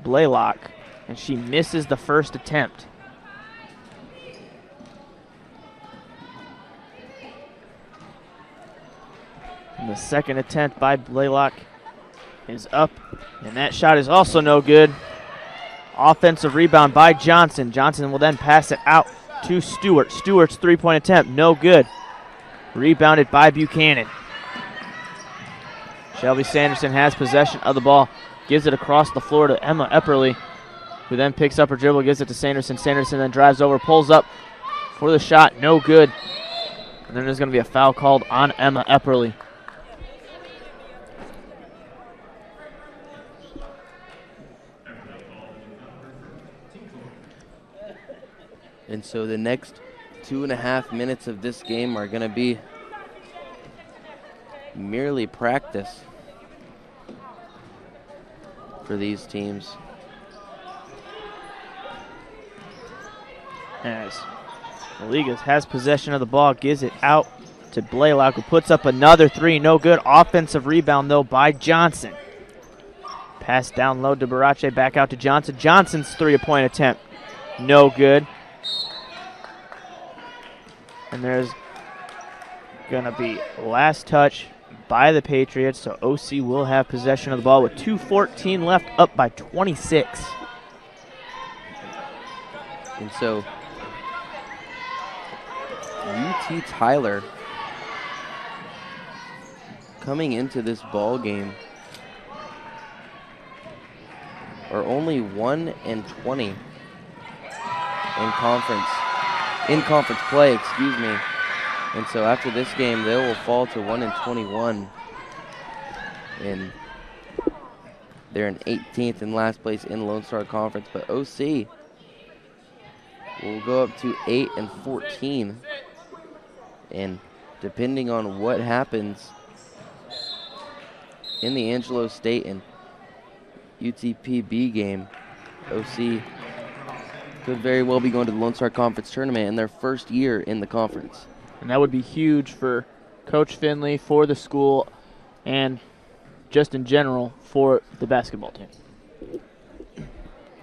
Blaylock, and she misses the first attempt. And the second attempt by Blaylock is up, and that shot is also no good. Offensive rebound by Johnson. Johnson will then pass it out to Stewart. Stewart's three-point attempt, no good. Rebounded by Buchanan. Shelby Sanderson has possession of the ball, gives it across the floor to Emma Epperly, who then picks up her dribble, gives it to Sanderson. Sanderson then drives over, pulls up for the shot, no good. And then there's going to be a foul called on Emma Epperly. And so the next 2.5 minutes of this game are going to be merely practice for these teams. As Maligas has possession of the ball, gives it out to Blaylock, who puts up another three, no good. Offensive rebound, though, by Johnson. Pass down low to Barache, back out to Johnson. Johnson's three-point attempt, no good. And there's going to be last touch by the Patriots, so OC will have possession of the ball with 2:14 left, up by 26. And so UT Tyler coming into this ball game are only 1-20 in conference play, excuse me. And so after this game, they will fall to 1-21. And they're in 18th in last place in Lone Star Conference. But OC will go up to 8-14. And depending on what happens in the Angelo State and UTPB game, OC could very well be going to the Lone Star Conference tournament in their first year in the conference. And that would be huge for Coach Finley, for the school, and just in general for the basketball team.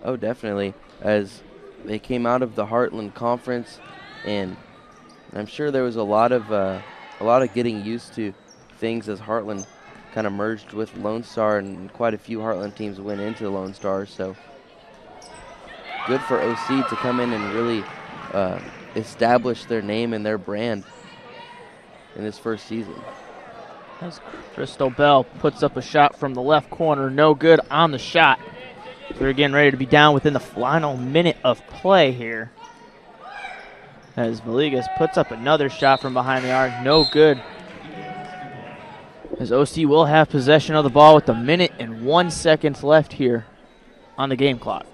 Oh, definitely. As they came out of the Heartland Conference, and I'm sure there was a lot of getting used to things as Heartland kind of merged with Lone Star, and quite a few Heartland teams went into the Lone Star. So good for OC to come in and really establish their name and their brand in this first season. As Crystal Bell puts up a shot from the left corner, no good on the shot. So we're getting ready to be down within the final minute of play here. As Maligas puts up another shot from behind the arc, no good. As OC will have possession of the ball with 1 minute and 1 second left here on the game clock.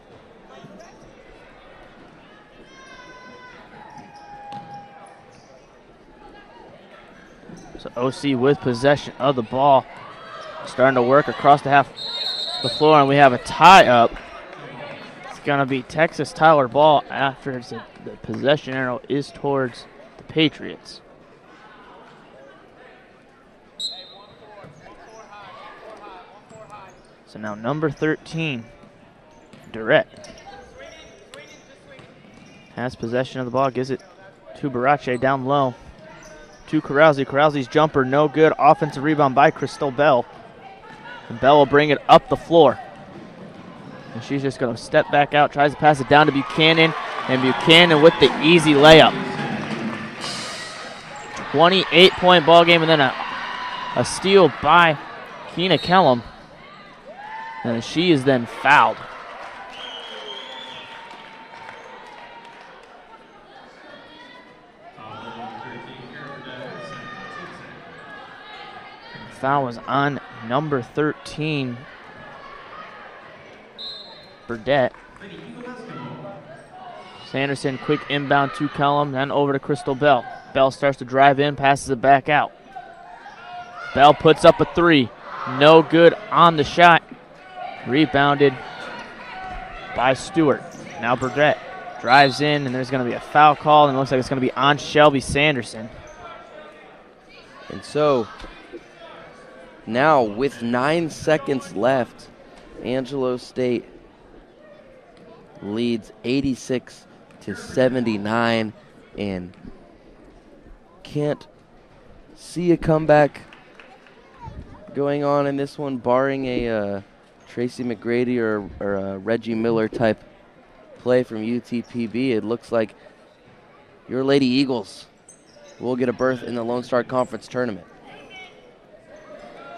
So OC with possession of the ball, starting to work across the half the floor, and we have a tie-up. It's going to be Texas Tyler ball after the possession arrow is towards the Patriots. So now number 13, Durrett, has possession of the ball, gives it to Barache down low. To Carousey. Carousey's jumper, no good. Offensive rebound by Crystal Bell. And Bell will bring it up the floor. And she's just going to step back out, tries to pass it down to Buchanan. And Buchanan with the easy layup. 28-point ball game, and then a steal by Keena Kellum. And she is then fouled. Foul was on number 13, Burdette. Sanderson, quick inbound to Kellum, then over to Crystal Bell. Bell starts to drive in, passes it back out. Bell puts up a three. No good on the shot. Rebounded by Stewart. Now Burdett drives in, and there's going to be a foul call, and it looks like it's going to be on Shelby Sanderson. And so, now with 9 seconds left, Angelo State leads 86-79, and can't see a comeback going on in this one, barring a Tracy McGrady or a Reggie Miller type play from UTPB. It looks like your Lady Eagles will get a berth in the Lone Star Conference tournament.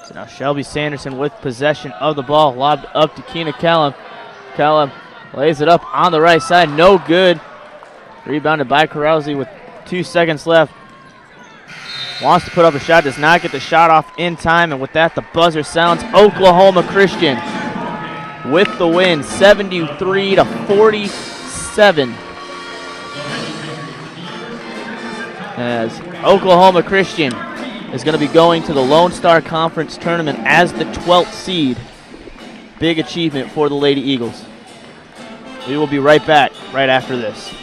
So now Shelby Sanderson with possession of the ball, lobbed up to Keena Kellum. Kellum lays it up on the right side, no good. Rebounded by Carousey with 2 seconds left. Wants to put up a shot, does not get the shot off in time, and with that the buzzer sounds. Oklahoma Christian with the win, 73-47. As Oklahoma Christian is going to be going to the Lone Star Conference Tournament as the 12th seed. Big achievement for the Lady Eagles. We will be right back right after this.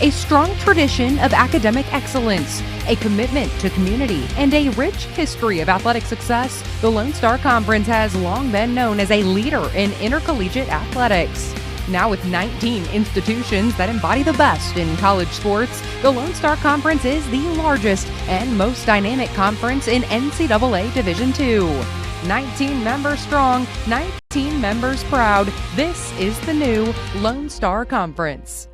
A strong tradition of academic excellence, a commitment to community, and a rich history of athletic success, the Lone Star Conference has long been known as a leader in intercollegiate athletics. Now with 19 institutions that embody the best in college sports, the Lone Star Conference is the largest and most dynamic conference in NCAA Division II. 19 members strong, 19 members proud. This is the new Lone Star Conference.